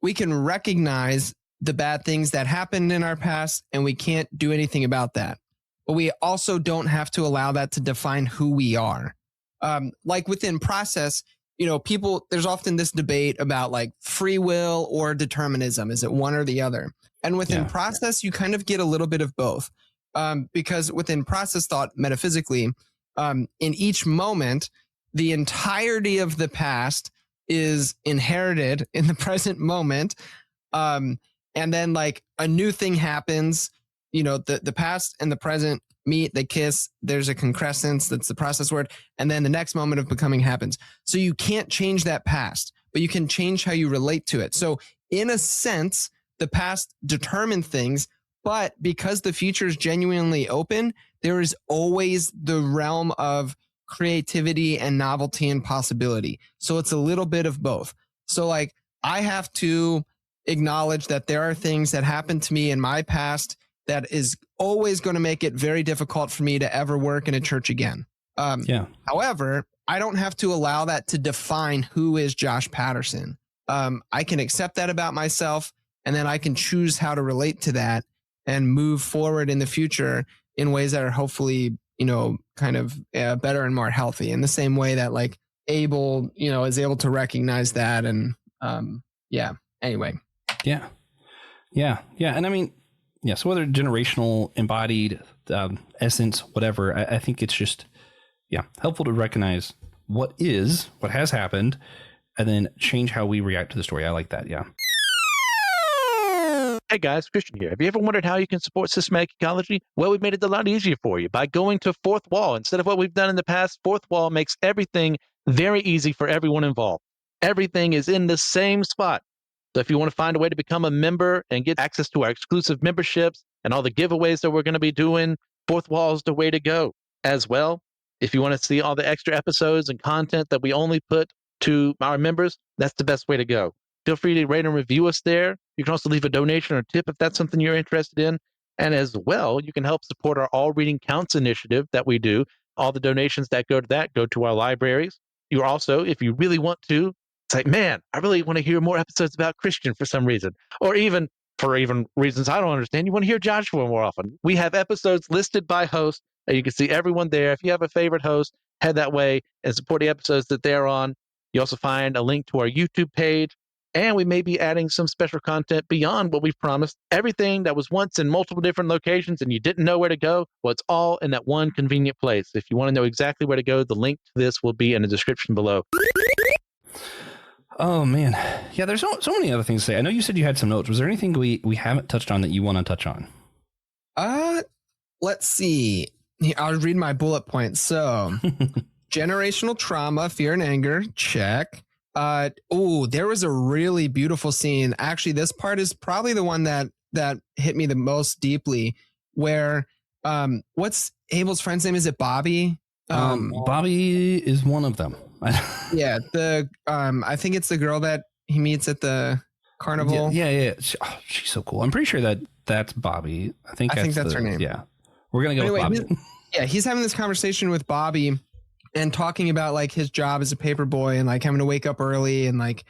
we can recognize the bad things that happened in our past, and we can't do anything about that. But we also don't have to allow that to define who we are. Like within process, you know, there's often this debate about like free will or determinism. Is it one or the other? And within process, you kind of get a little bit of both. Because within process thought, metaphysically, in each moment, the entirety of the past is inherited in the present moment. And then like a new thing happens, you know, the past and the present meet, they kiss, there's a concrescence, that's the process word. And then the next moment of becoming happens. So you can't change that past, but you can change how you relate to it. So in a sense, the past determined things, but because the future is genuinely open, there is always the realm of creativity and novelty and possibility. So it's a little bit of both. So like I have to acknowledge that there are things that happened to me in my past that is always going to make it very difficult for me to ever work in a church again. However, I don't have to allow that to define who is Josh Patterson. I can accept that about myself, and then I can choose how to relate to that and move forward in the future in ways that are hopefully, you know, kind of better and more healthy, in the same way that like Abel, you know, is able to recognize that. And anyway. Yeah. And I mean, so whether generational, embodied, essence, whatever, I think it's just, helpful to recognize what has happened, and then change how we react to the story. I like that. Yeah. Hey guys, Christian here. Have you ever wondered how you can support systematic ecology? Well, we've made it a lot easier for you by going to Fourth Wall. Instead of what we've done in the past, Fourth Wall makes everything very easy for everyone involved. Everything is in the same spot. So if you want to find a way to become a member and get access to our exclusive memberships and all the giveaways that we're going to be doing, Fourth Wall is the way to go. As well, if you want to see all the extra episodes and content that we only put to our members, that's the best way to go. Feel free to rate and review us there. You can also leave a donation or tip if that's something you're interested in. And as well, you can help support our All Reading Counts initiative that we do. All the donations that go to that go to our libraries. You're also, if you really want to, it's like, man, I really want to hear more episodes about Christian for some reason, or even for reasons I don't understand. You want to hear Joshua more often. We have episodes listed by host, and you can see everyone there. If you have a favorite host, head that way and support the episodes that they're on. You also find a link to our YouTube page, and we may be adding some special content beyond what we've promised. Everything that was once in multiple different locations and you didn't know where to go, well, it's all in that one convenient place. If you want to know exactly where to go, the link to this will be in the description below. Oh, man. Yeah, there's so many other things to say. I know you said you had some notes. Was there anything we haven't touched on that you want to touch on? Let's see. I'll read my bullet points. So, generational trauma, fear and anger, check. There was a really beautiful scene. Actually, this part is probably the one that hit me the most deeply, where what's Abel's friend's name? Is it Bobby? Bobby is one of them. Yeah, I think it's the girl that he meets at the carnival. Yeah. She's so cool. I'm pretty sure that's Bobby. I think that's her name. Yeah, we're gonna go with Bobby. He's having this conversation with Bobby and talking about like his job as a paper boy and like having to wake up early and like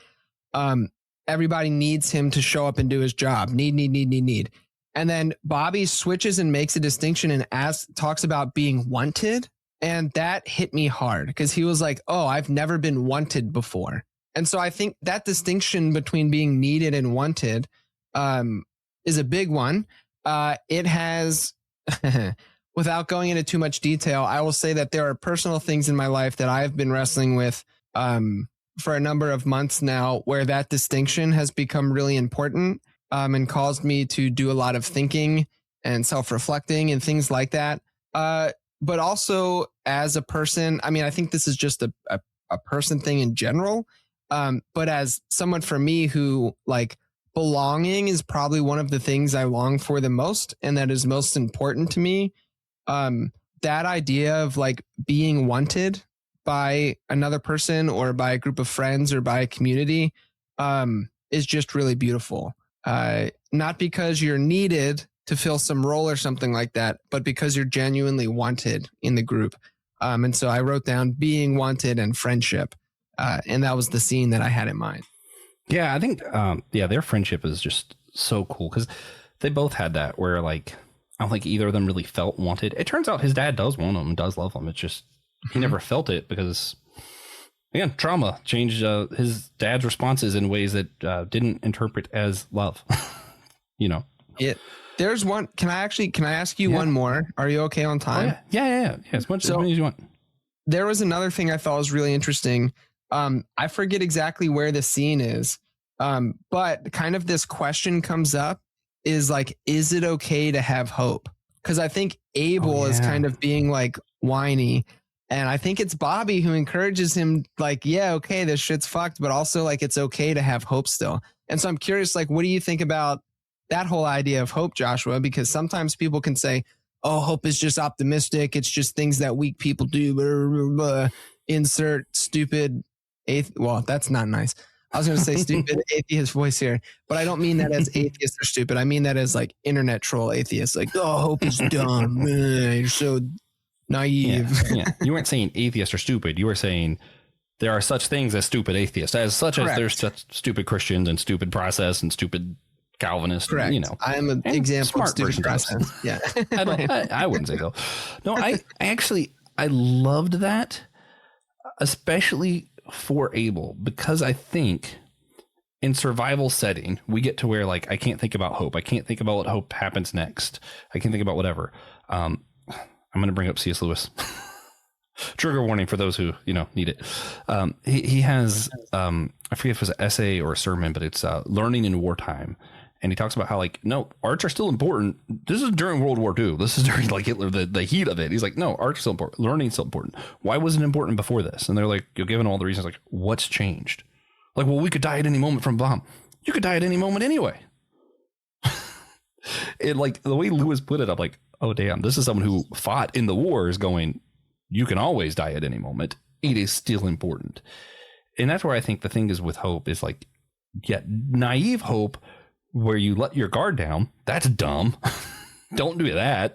everybody needs him to show up and do his job. Need. And then Bobby switches and makes a distinction and talks about being wanted. And that hit me hard because he was like, oh, I've never been wanted before. And so I think that distinction between being needed and wanted is a big one. It has, without going into too much detail, I will say that there are personal things in my life that I've been wrestling with for a number of months now, where that distinction has become really important and caused me to do a lot of thinking and self-reflecting and things like that. But also as a person, I mean, I think this is just a person thing in general. But as someone for me who like belonging is probably one of the things I long for the most, and that is most important to me. That idea of like being wanted by another person or by a group of friends or by a community is just really beautiful. Not because you're needed to fill some role or something like that, but because you're genuinely wanted in the group. And so I wrote down being wanted and friendship. And that was the scene that I had in mind. Yeah, I think, their friendship is just so cool because they both had that where, like, I don't think either of them really felt wanted. It turns out his dad does want him, does love him. It's just he never felt it because, again, trauma changed his dad's responses in ways that didn't interpret as love. There's one. Can I ask you one more? Are you okay on time? Oh, yeah. As many as you want. There was another thing I thought was really interesting. I forget exactly where the scene is, but kind of this question comes up is like, is it okay to have hope? Because I think Abel is kind of being like whiny, and I think it's Bobby who encourages him like, yeah, okay, this shit's fucked, but also like it's okay to have hope still. And so I'm curious, like, what do you think about that whole idea of hope, Joshua? Because sometimes people can say, oh, hope is just optimistic. It's just things that weak people do. Blah, blah, blah. Insert stupid well, that's not nice. I was going to say stupid atheist voice here, but I don't mean that as atheists are stupid. I mean that as like internet troll atheists. Like, oh, hope is dumb. You're so naive. Yeah. You weren't saying atheists are stupid. You were saying there are such things as stupid atheists, as such as there's such stupid Christians and stupid process and stupid Calvinists. Correct. I am an example of stupid process. Yeah. I wouldn't say so. No, I loved that, especially for Abel, because I think in survival setting, we get to where like, I can't think about hope. I can't think about what hope happens next. I can think about whatever. I'm going to bring up C.S. Lewis. Trigger warning for those who, need it. He has, I forget if it was an essay or a sermon, but it's learning in wartime. And he talks about how like, no, arts are still important. This is during World War II. This is during like Hitler, the heat of it. He's like, no, art's still important. Learning's still important. Why wasn't it important before this? And they're like, you're given all the reasons, like, what's changed? Like, well, we could die at any moment from a bomb. You could die at any moment anyway. It like the way Lewis put it, I'm like, oh, damn, this is someone who fought in the wars going, you can always die at any moment. It is still important. And that's where I think the thing is with hope is like, naive hope where you let your guard down. That's dumb. Don't do that.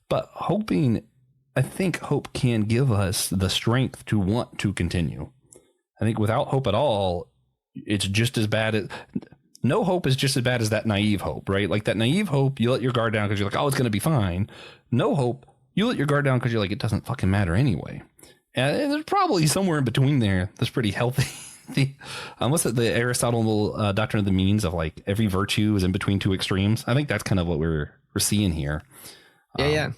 But hoping, I think hope can give us the strength to want to continue. I think without hope at all, it's just as bad as no hope is just as bad as that naive hope, right? Like that naive hope, you let your guard down because you're like, oh, it's going to be fine. No hope, you let your guard down because you're like, it doesn't fucking matter anyway. And there's probably somewhere in between there that's pretty healthy. What's it, the Aristotle doctrine of the means of like every virtue is in between two extremes? I think that's kind of what we're seeing here. Yeah.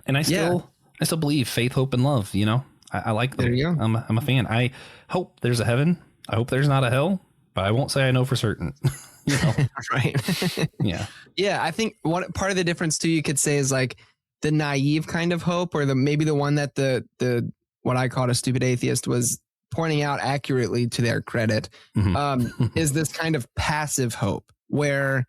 And I still believe faith, hope, and love. I like them. There you go. I'm a fan. I hope there's a heaven. I hope there's not a hell, but I won't say I know for certain. Right. Yeah. I think one part of the difference too, you could say, is like the naive kind of hope, or maybe the one that the what I called a stupid atheist was pointing out accurately to their credit, is this kind of passive hope where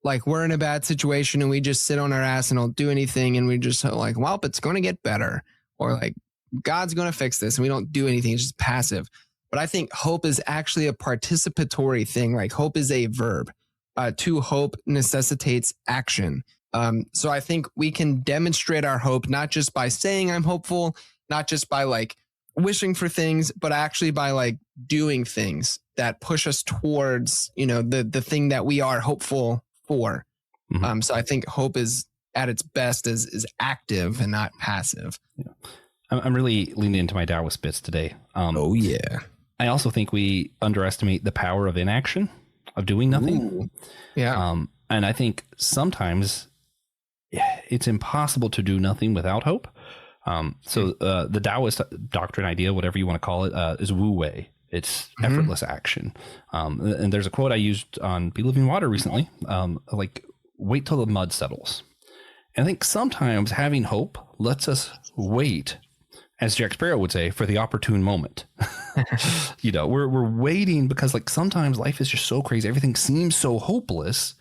like we're in a bad situation and we just sit on our ass and don't do anything. And we just like, well, it's going to get better, or like God's going to fix this, and we don't do anything. It's just passive. But I think hope is actually a participatory thing. Like hope is a verb. To hope necessitates action. So I think we can demonstrate our hope, not just by saying I'm hopeful, not just by like wishing for things, but actually by like doing things that push us towards, the thing that we are hopeful for. So I think hope is at its best is active and not passive. Yeah. I'm really leaning into my Taoist bits today. I also think we underestimate the power of inaction, of doing nothing. Ooh. Yeah. And I think sometimes it's impossible to do nothing without hope. So the Taoist doctrine idea, whatever you want to call it, is Wu Wei. It's effortless action. And there's a quote I used on Be Living Water recently, like, wait till the mud settles. And I think sometimes having hope lets us wait as Jack Sparrow would say, for the opportune moment. We're waiting because like sometimes life is just so crazy. Everything seems so hopeless.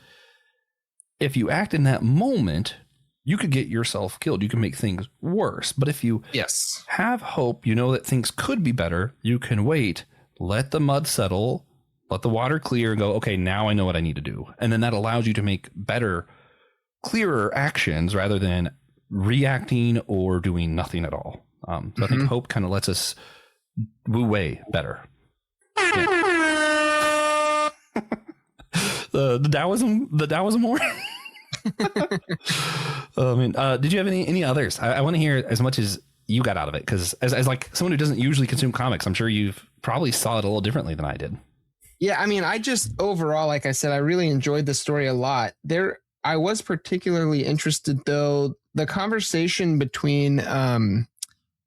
If you act in that moment, you could get yourself killed. You can make things worse. But if you have hope, you know that things could be better. You can wait, let the mud settle, let the water clear, go, okay, now I know what I need to do. And then that allows you to make better, clearer actions rather than reacting or doing nothing at all. So I think hope kind of lets us woo way better. Yeah. the Taoism war. Did you have any others? I want to hear as much as you got out of it, because as like someone who doesn't usually consume comics, I'm sure you've probably saw it a little differently than I did. Yeah, I mean, I just overall, like I said, I really enjoyed the story a lot. I was particularly interested, though, the conversation between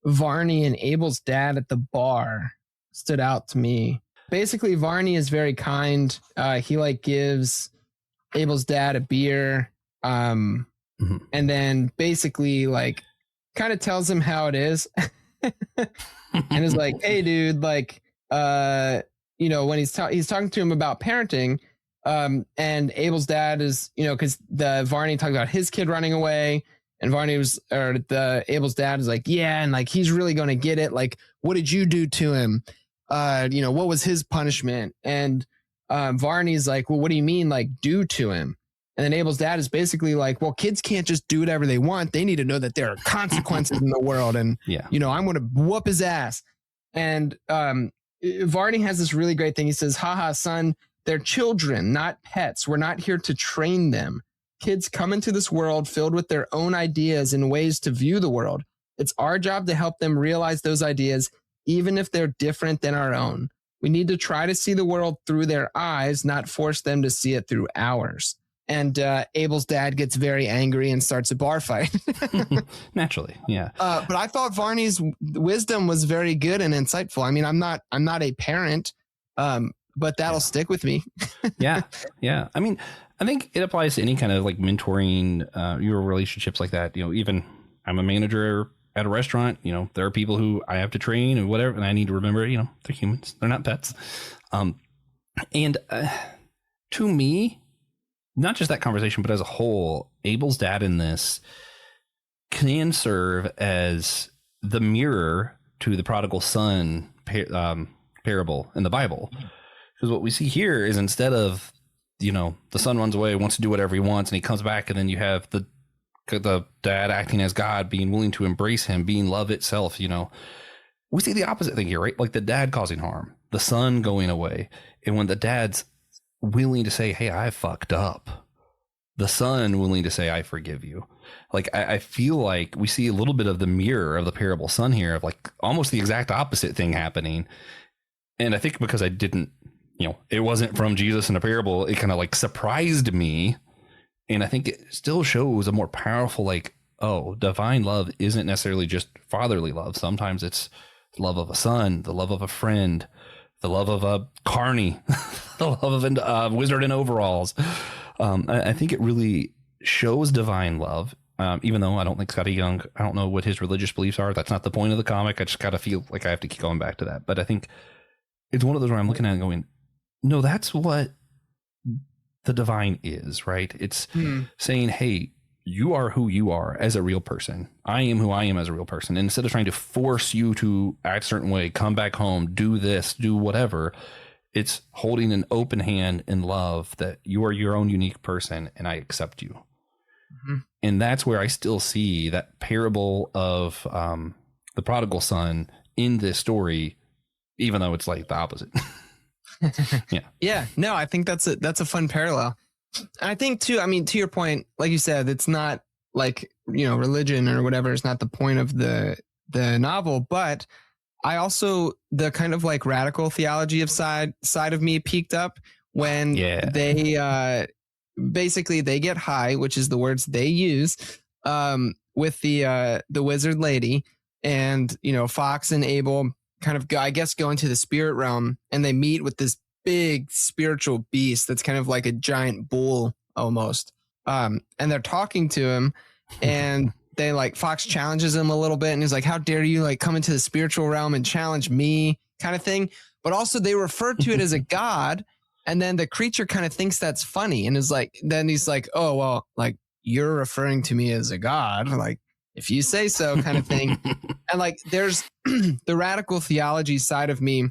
Varney and Abel's dad at the bar stood out to me. Basically, Varney is very kind. He like gives Abel's dad a beer, and then basically like kind of tells him how it is, and is like, "Hey, dude, like, when he's talking to him about parenting." And Abel's dad is, because the Varney talked about his kid running away, and Abel's dad is like, yeah, and like he's really going to get it. Like, what did you do to him? What was his punishment? And Varney's like, well, what do you mean, like, do to him? And then Abel's dad is basically like, well, kids can't just do whatever they want. They need to know that there are consequences in the world, and I'm going to whoop his ass. And Varney has this really great thing. He says, haha, son, they're children, not pets. We're not here to train them. Kids come into this world filled with their own ideas and ways to view the world. It's our job to help them realize those ideas, even if they're different than our own. We need to try to see the world through their eyes, not force them to see it through ours. And Abel's dad gets very angry and starts a bar fight. Naturally, yeah. But I thought Varney's wisdom was very good and insightful. I mean, I'm not a parent, but that'll stick with me. Yeah. I mean, I think it applies to any kind of like mentoring, your relationships like that. Even I'm a manager at a restaurant. There are people who I have to train and whatever, and I need to remember, they're humans. They're not pets. And to me, not just that conversation, but as a whole, Abel's dad in this can serve as the mirror to the prodigal son parable in the Bible. Because what we see here is instead of, the son runs away, wants to do whatever he wants, and he comes back, and then you have the dad acting as God, being willing to embrace him, being love itself, We see the opposite thing here, right? Like the dad causing harm, the son going away. And when the dad's willing to say, hey, I fucked up, the son willing to say, I forgive you. Like, I feel like we see a little bit of the mirror of the parable son here, of like almost the exact opposite thing happening. And I think because I didn't, it wasn't from Jesus in a parable, it kind of like surprised me. And I think it still shows a more powerful, like, oh, divine love isn't necessarily just fatherly love. Sometimes it's the love of a son, the love of a friend, the love of a carny, the love of a wizard in overalls. I think it really shows divine love, even though I don't think Skottie Young, I don't know what his religious beliefs are. That's not the point of the comic. I just got to feel like I have to keep going back to that. But I think it's one of those where I'm looking at it and going, no, that's what the divine is, right? It's saying, hey, you are who you are as a real person. I am who I am as a real person. And instead of trying to force you to act a certain way, come back home, do this, do whatever, it's holding an open hand in love that you are your own unique person and I accept you. Mm-hmm. And that's where I still see that parable of the prodigal son in this story, even though it's like the opposite. Yeah. No, I think that's a fun parallel. And I think too, I mean, to your point, like you said, it's not like, religion or whatever is not the point of the novel, but I also, the kind of like radical theology of side of me peaked up when they basically they get high, which is the words they use, with the wizard lady, and Fox and Abel kind of go into the spirit realm, and they meet with this big spiritual beast that's kind of like a giant bull almost, and they're talking to him, and Fox challenges him a little bit and he's like, how dare you like come into the spiritual realm and challenge me kind of thing. But also they refer to it as a god. And then the creature kind of thinks that's funny and is like, then he's like, oh, well, like you're referring to me as a god. Like if you say so kind of thing. And like, there's the radical theology side of me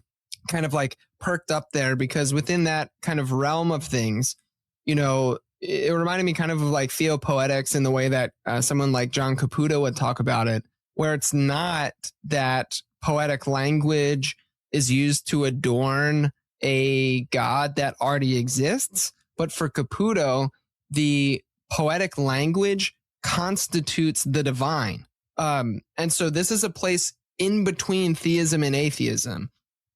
kind of like perked up there because within that kind of realm of things, you know, it reminded me kind of like theopoetics in the way that someone like John Caputo would talk about it, where it's not that poetic language is used to adorn a god that already exists, but for Caputo, the poetic language constitutes the divine. And so this is a place in between theism and atheism.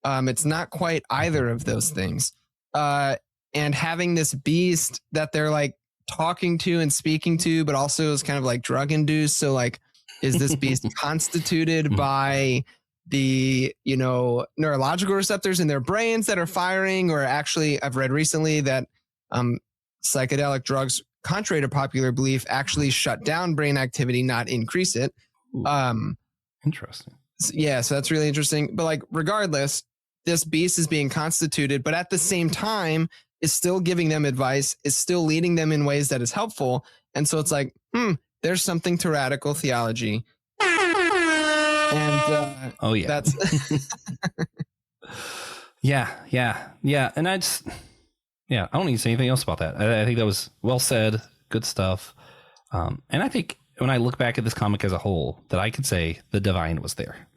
It's not quite either of those things. And having this beast that they're like talking to and speaking to, but also is kind of like drug induced. So like, is this beast constituted by the, you know, neurological receptors in their brains that are firing? Or actually, I've read recently that psychedelic drugs, contrary to popular belief, actually shut down brain activity, not increase it. Interesting. Yeah, so that's really interesting. But like, regardless, this beast is being constituted, but at the same time is still giving them advice, is still leading them in ways that is helpful. And so it's like, there's something to radical theology. And oh yeah, that's yeah. And I don't need to say anything else about that. I think that was well said. Good stuff. And I think when I look back at this comic as a whole, that I could say the divine was there.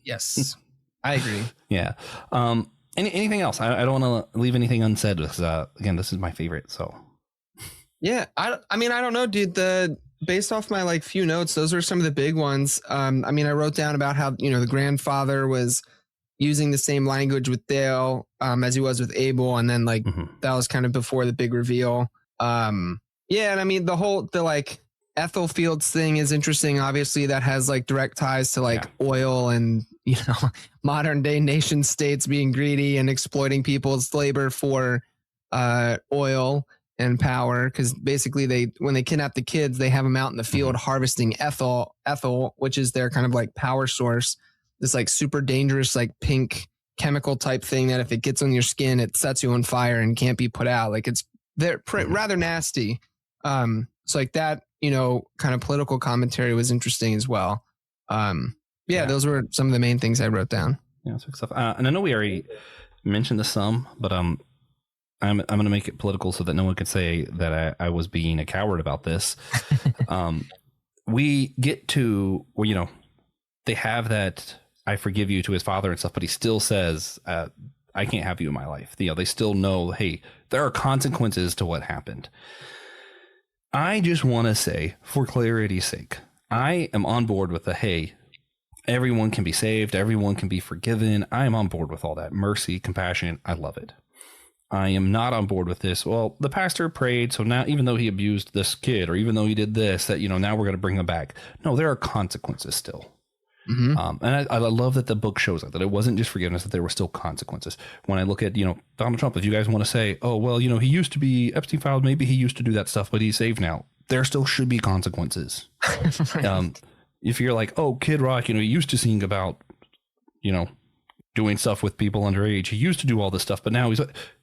Yes, I agree. Yeah. Anything else? I don't want to leave anything unsaid because again, this is my favorite. So yeah, I mean, I don't know, dude. Based off my like few notes, those are some of the big ones. I mean, I wrote down about how, you know, the grandfather was using the same language with Dale as he was with Abel, and then like that was kind of before the big reveal. Yeah, and I mean the like Ethel Fields thing is interesting. Obviously, that has like direct ties to like oil and, you know, modern day nation states being greedy and exploiting people's labor for oil and power. Because basically, when they kidnap the kids, they have them out in the field harvesting ethyl, which is their kind of like power source. This like super dangerous like pink chemical type thing that if it gets on your skin, it sets you on fire and can't be put out. Like they're rather nasty. So like that, you know, kind of political commentary was interesting as well. Those were some of the main things I wrote down. Yeah, that's good stuff. And I know we already mentioned this some, but I'm going to make it political so that no one can say that I was being a coward about this. We get to where, you know, they have that I forgive you to his father and stuff, but he still says, I can't have you in my life. You know, they still know, hey, there are consequences to what happened. I just want to say, for clarity's sake, I am on board with the, hey, everyone can be saved. Everyone can be forgiven. I am on board with all that. Mercy, compassion. I love it. I am not on board with this. Well, the pastor prayed, so now even though he abused this kid or even though he did this, that, you know, now we're going to bring him back. No, there are consequences still. And I love that the book shows that it wasn't just forgiveness, that there were still consequences. When I look at, you know, Donald Trump, if you guys want to say, oh, well, you know, he used to be Epstein filed, maybe he used to do that stuff, but he's saved now. There still should be consequences. Right. If you're like, oh, Kid Rock, you know, he used to sing about, you know, doing stuff with people underage. He used to do all this stuff, but now he's,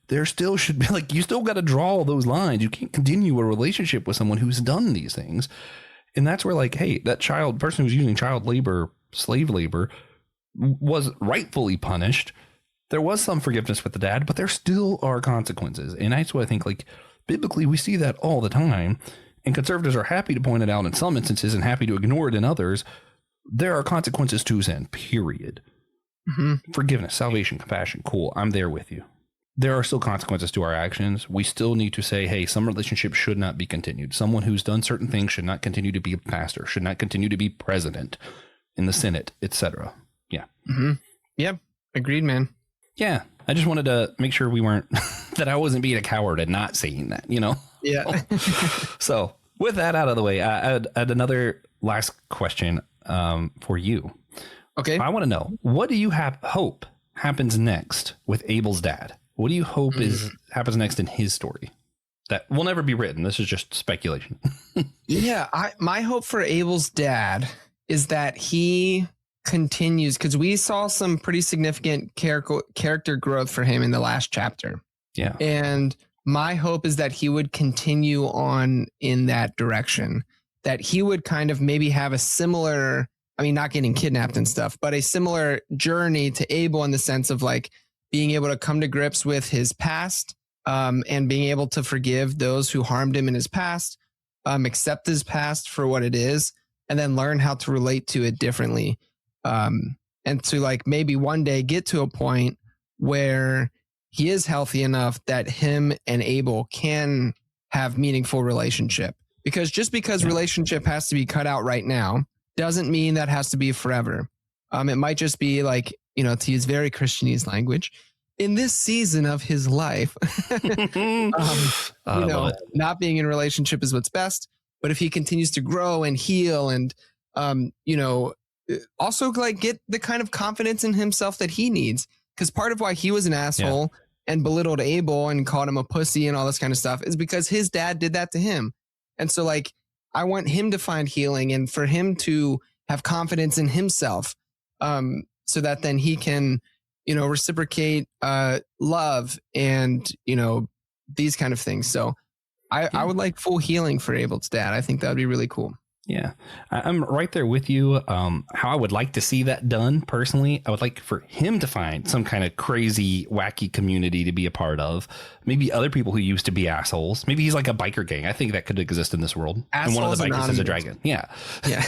there still should be like, you still got to draw all those lines. You can't continue a relationship with someone who's done these things. And that's where like, hey, that person who's using child labor, slave labor, was rightfully punished. There was some forgiveness with the dad, but there still are consequences. And that's what I think, like, biblically, we see that all the time. And conservatives are happy to point it out in some instances and happy to ignore it in others. There are consequences to sin, period. Forgiveness, salvation, compassion. Cool. I'm there with you. There are still consequences to our actions. We still need to say, hey, some relationships should not be continued. Someone who's done certain things should not continue to be a pastor, should not continue to be president in the Senate, etc. Yeah. Yep. Agreed, man. Yeah. I just wanted to make sure we weren't, that I wasn't being a coward and not saying that, you know? Yeah. So with that out of the way, I had another last question for you. Okay. I want to know, what do you hope happens next with Abel's dad? What do you hope happens next in his story? that will never be written. This is just speculation. Yeah, my hope for Abel's dad is that he continues, because we saw some pretty significant character growth for him in the last chapter. Yeah. And my hope is that he would continue on in that direction, that he would kind of maybe have a similar, I mean, not getting kidnapped and stuff, but a similar journey to Abel in the sense of like being able to come to grips with his past, and being able to forgive those who harmed him in his past, accept his past for what it is, and then learn how to relate to it differently. And to like maybe one day get to a point where he is healthy enough that him and Abel can have meaningful relationship. Because just because relationship has to be cut out right now doesn't mean that has to be forever. It might just be like, to use very Christianese language, in this season of his life, not being in a relationship is what's best. But if he continues to grow and heal and, also like get the kind of confidence in himself that he needs. Because part of why he was an asshole and belittled Abel and called him a pussy and all this kind of stuff is because his dad did that to him. And so like, I want him to find healing and for him to have confidence in himself, so that then he can, reciprocate love and, these kind of things. So I would like full healing for Abel's dad. I think that would be really cool. Yeah, I'm right there with you. How I would like to see that done personally, I would like for him to find some kind of crazy, wacky community to be a part of. Maybe other people who used to be assholes. Maybe he's like a biker gang. I think that could exist in this world. Assholes, and one of the bikers anonymous. is a dragon. Yeah. Yeah.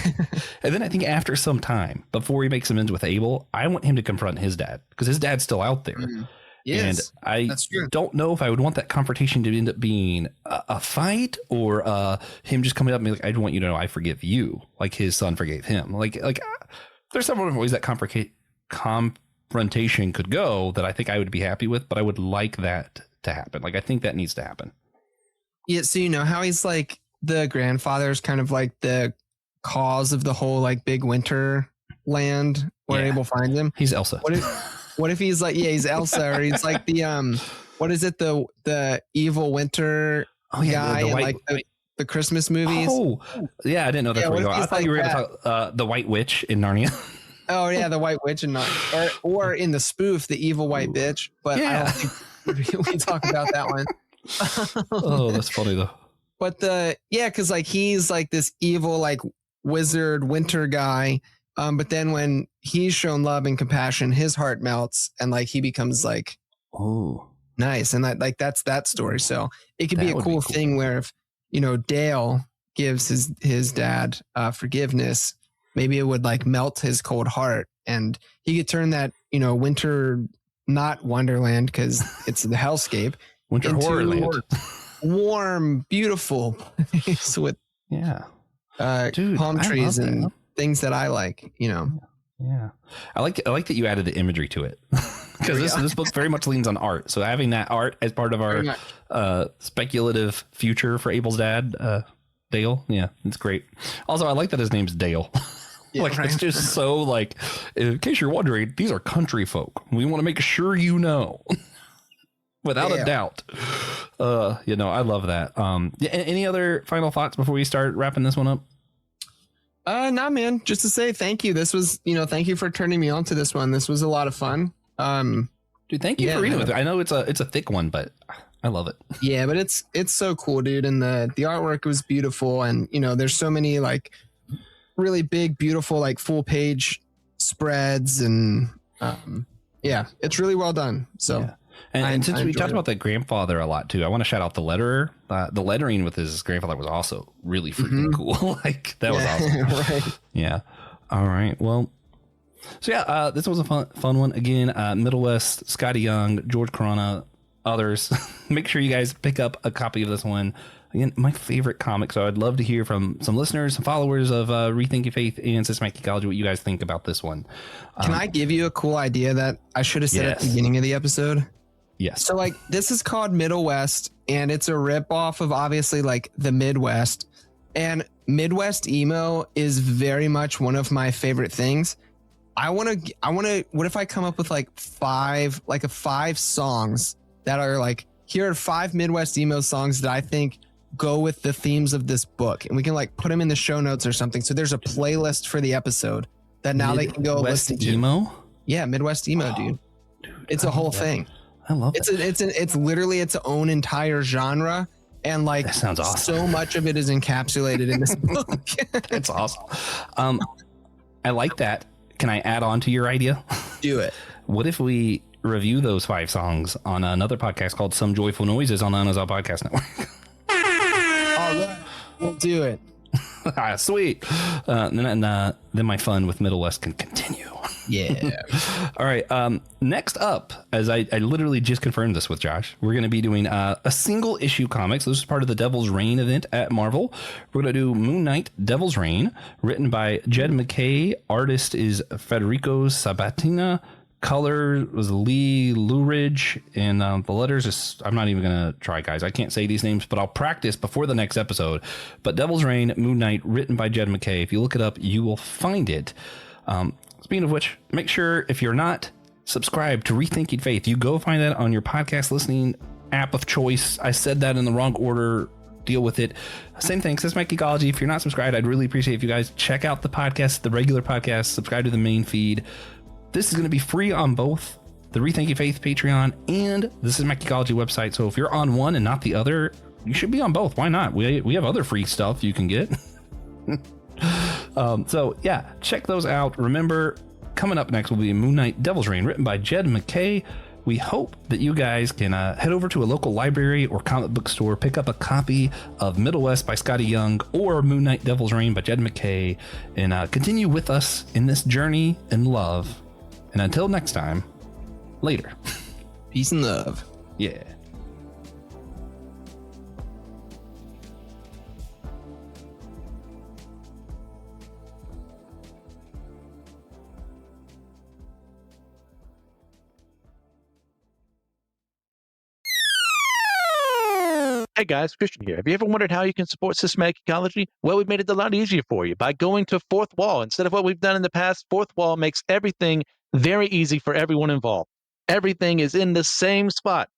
And then I think after some time, before he makes amends with Abel, I want him to confront his dad because his dad's still out there. Mm-hmm. Yes, and I don't know if I would want that confrontation to end up being a fight or him just coming up and be like, I want you to know I forgive you, like his son forgave him. Like there's several ways that confrontation could go that I think I would be happy with, but I would like that to happen. Like I think that needs to happen. Yeah, so how he's like the grandfather's kind of like the cause of the whole like big winter land where Abel finds him. He's Elsa. What if he's like, he's Elsa, or he's like the what is it, the evil winter guy in like the Christmas movies? Oh, yeah, I didn't know that's where you go. I thought you were going to talk the White Witch in Narnia. Oh yeah, the White Witch in Narnia, or in the spoof, the evil white bitch. But I don't think we talk about that one. Oh, that's funny though. But because like he's like this evil like wizard winter guy. But then when he's shown love and compassion, his heart melts and like he becomes like, oh, nice. And that's that story. So it could be a cool thing where if, Dale gives his dad forgiveness, maybe it would like melt his cold heart and he could turn that, winter, not Wonderland because it's the hellscape, winter horrorland, warm, beautiful place with palm trees and things that I like, Yeah, I like that you added the imagery to it because this book very much leans on art. So having that art as part of our speculative future for Abel's dad, Dale, it's great. Also, I like that his name's Dale. It's just so like, in case you're wondering, these are country folk. We want to make sure you know. Without a doubt. I love that. Any other final thoughts before we start wrapping this one up? Nah, man. Just to say thank you. This was, thank you for turning me on to this one. This was a lot of fun. Dude, thank you for reading with it. I know it's a thick one, but I love it. Yeah, but it's so cool, dude. And the artwork was beautiful. And, there's so many like really big, beautiful, like full page spreads. And it's really well done. So. Yeah. And since we talked about the grandfather a lot too, I want to shout out the letterer. The lettering with his grandfather was also really freaking cool. Like that was awesome. Right. Yeah. All right. Well, so this was a fun one. Again, Middlewest, Skottie Young, George Corona, others. Make sure you guys pick up a copy of this one. Again, my favorite comic. So I'd love to hear from some listeners, some followers of Rethink Your Faith and Systematic Ecology, what you guys think about this one. Can I give you a cool idea that I should have said at the beginning of the episode? Yes. So like this is called Middlewest and it's a rip off of obviously like the Midwest, and Midwest emo is very much one of my favorite things. I want to, what if I come up with like five songs that are like here are 5 Midwest emo songs that I think go with the themes of this book, and we can like put them in the show notes or something. So there's a playlist for the episode that now they can go listen to. Emo? Yeah, Midwest emo, dude. It's a whole thing. I love it. It's literally its own entire genre, and like That sounds awesome. so much of it is encapsulated in this book. That's awesome. I like that. Can I add on to your idea? Do it. What if we review those 5 songs on another podcast called Some Joyful Noises on the Unresolved Podcast Network? All right, we'll do it. Sweet. Then my fun with Middlewest can continue. Yeah. All right. Next up, as I literally just confirmed this with Josh, we're going to be doing a single issue comic. So this is part of the Devil's Reign event at Marvel. We're going to do Moon Knight Devil's Reign, written by Jed MacKay. Artist is Federico Sabatina. Color was Lee Luridge, and the letters is, I'm not even going to try, guys. I can't say these names, but I'll practice before the next episode. But Devil's Reign, Moon Knight, written by Jed MacKay. If you look it up, you will find it. Speaking of which, make sure if you're not subscribed to Rethinking Faith, you go find that on your podcast listening app of choice. I said that in the wrong order. Deal with it. Same thing, says my Geekology. If you're not subscribed, I'd really appreciate if you guys check out the podcast, the regular podcast, subscribe to the main feed. This is going to be free on both the Rethinking Faith Patreon and This Is My Geekology website. So if you're on one and not the other, you should be on both. Why not? We have other free stuff you can get. So yeah, check those out. Remember, coming up next will be Moon Knight Devil's Reign, written by Jed MacKay. We hope that you guys can head over to a local library or comic book store, pick up a copy of Middlewest by Skottie Young or Moon Knight Devil's Reign by Jed MacKay, and continue with us in this journey in love. And until next time, later. Peace and love. Yeah. Hey guys, Christian here. Have you ever wondered how you can support systematic ecology? Well, we've made it a lot easier for you by going to Fourth Wall. Instead of what we've done in the past, Fourth Wall makes everything very easy for everyone involved. Everything is in the same spot.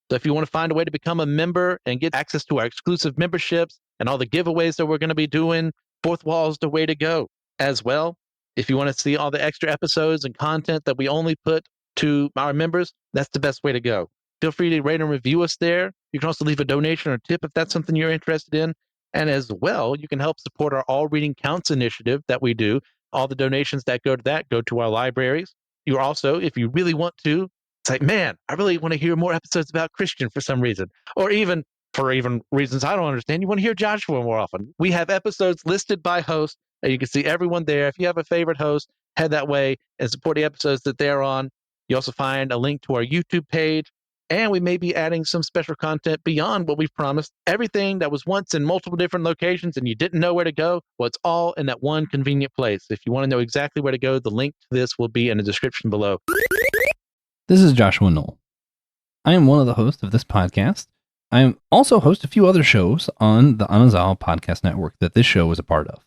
So if you want to find a way to become a member and get access to our exclusive memberships and all the giveaways that we're going to be doing, Fourth Wall is the way to go. As well, if you want to see all the extra episodes and content that we only put to our members, that's the best way to go. Feel free to rate and review us there. You can also leave a donation or tip if that's something you're interested in. And as well, you can help support our All Reading Counts initiative that we do. All the donations that go to that go to our libraries. You're also, if you really want to, it's like, man, I really want to hear more episodes about Christian for some reason. Or even for reasons I don't understand, you want to hear Joshua more often. We have episodes listed by host, and you can see everyone there. If you have a favorite host, head that way and support the episodes that they're on. You also find a link to our YouTube page. And we may be adding some special content beyond what we've promised. Everything that was once in multiple different locations and you didn't know where to go, well, it's all in that one convenient place. If you want to know exactly where to go, the link to this will be in the description below. This is Joshua Noel. I am one of the hosts of this podcast. I am also host a few other shows on the Unresolved Podcast Network that this show is a part of.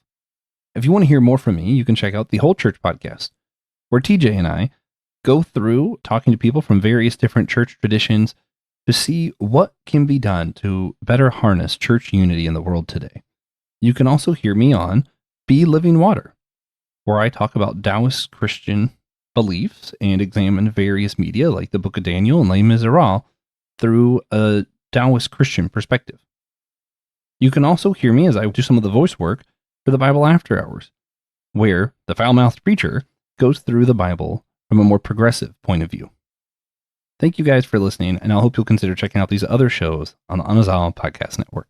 If you want to hear more from me, you can check out the Whole Church Podcast, where TJ and I go through talking to people from various different church traditions to see what can be done to better harness church unity in the world today. You can also hear me on Be Living Water, where I talk about Taoist Christian beliefs and examine various media like the Book of Daniel and Les Miserables through a Taoist Christian perspective. You can also hear me as I do some of the voice work for the Bible After Hours, where the foul-mouthed preacher goes through the Bible from a more progressive point of view. Thank you guys for listening, and I hope you'll consider checking out these other shows on the Unresolved Podcast Network.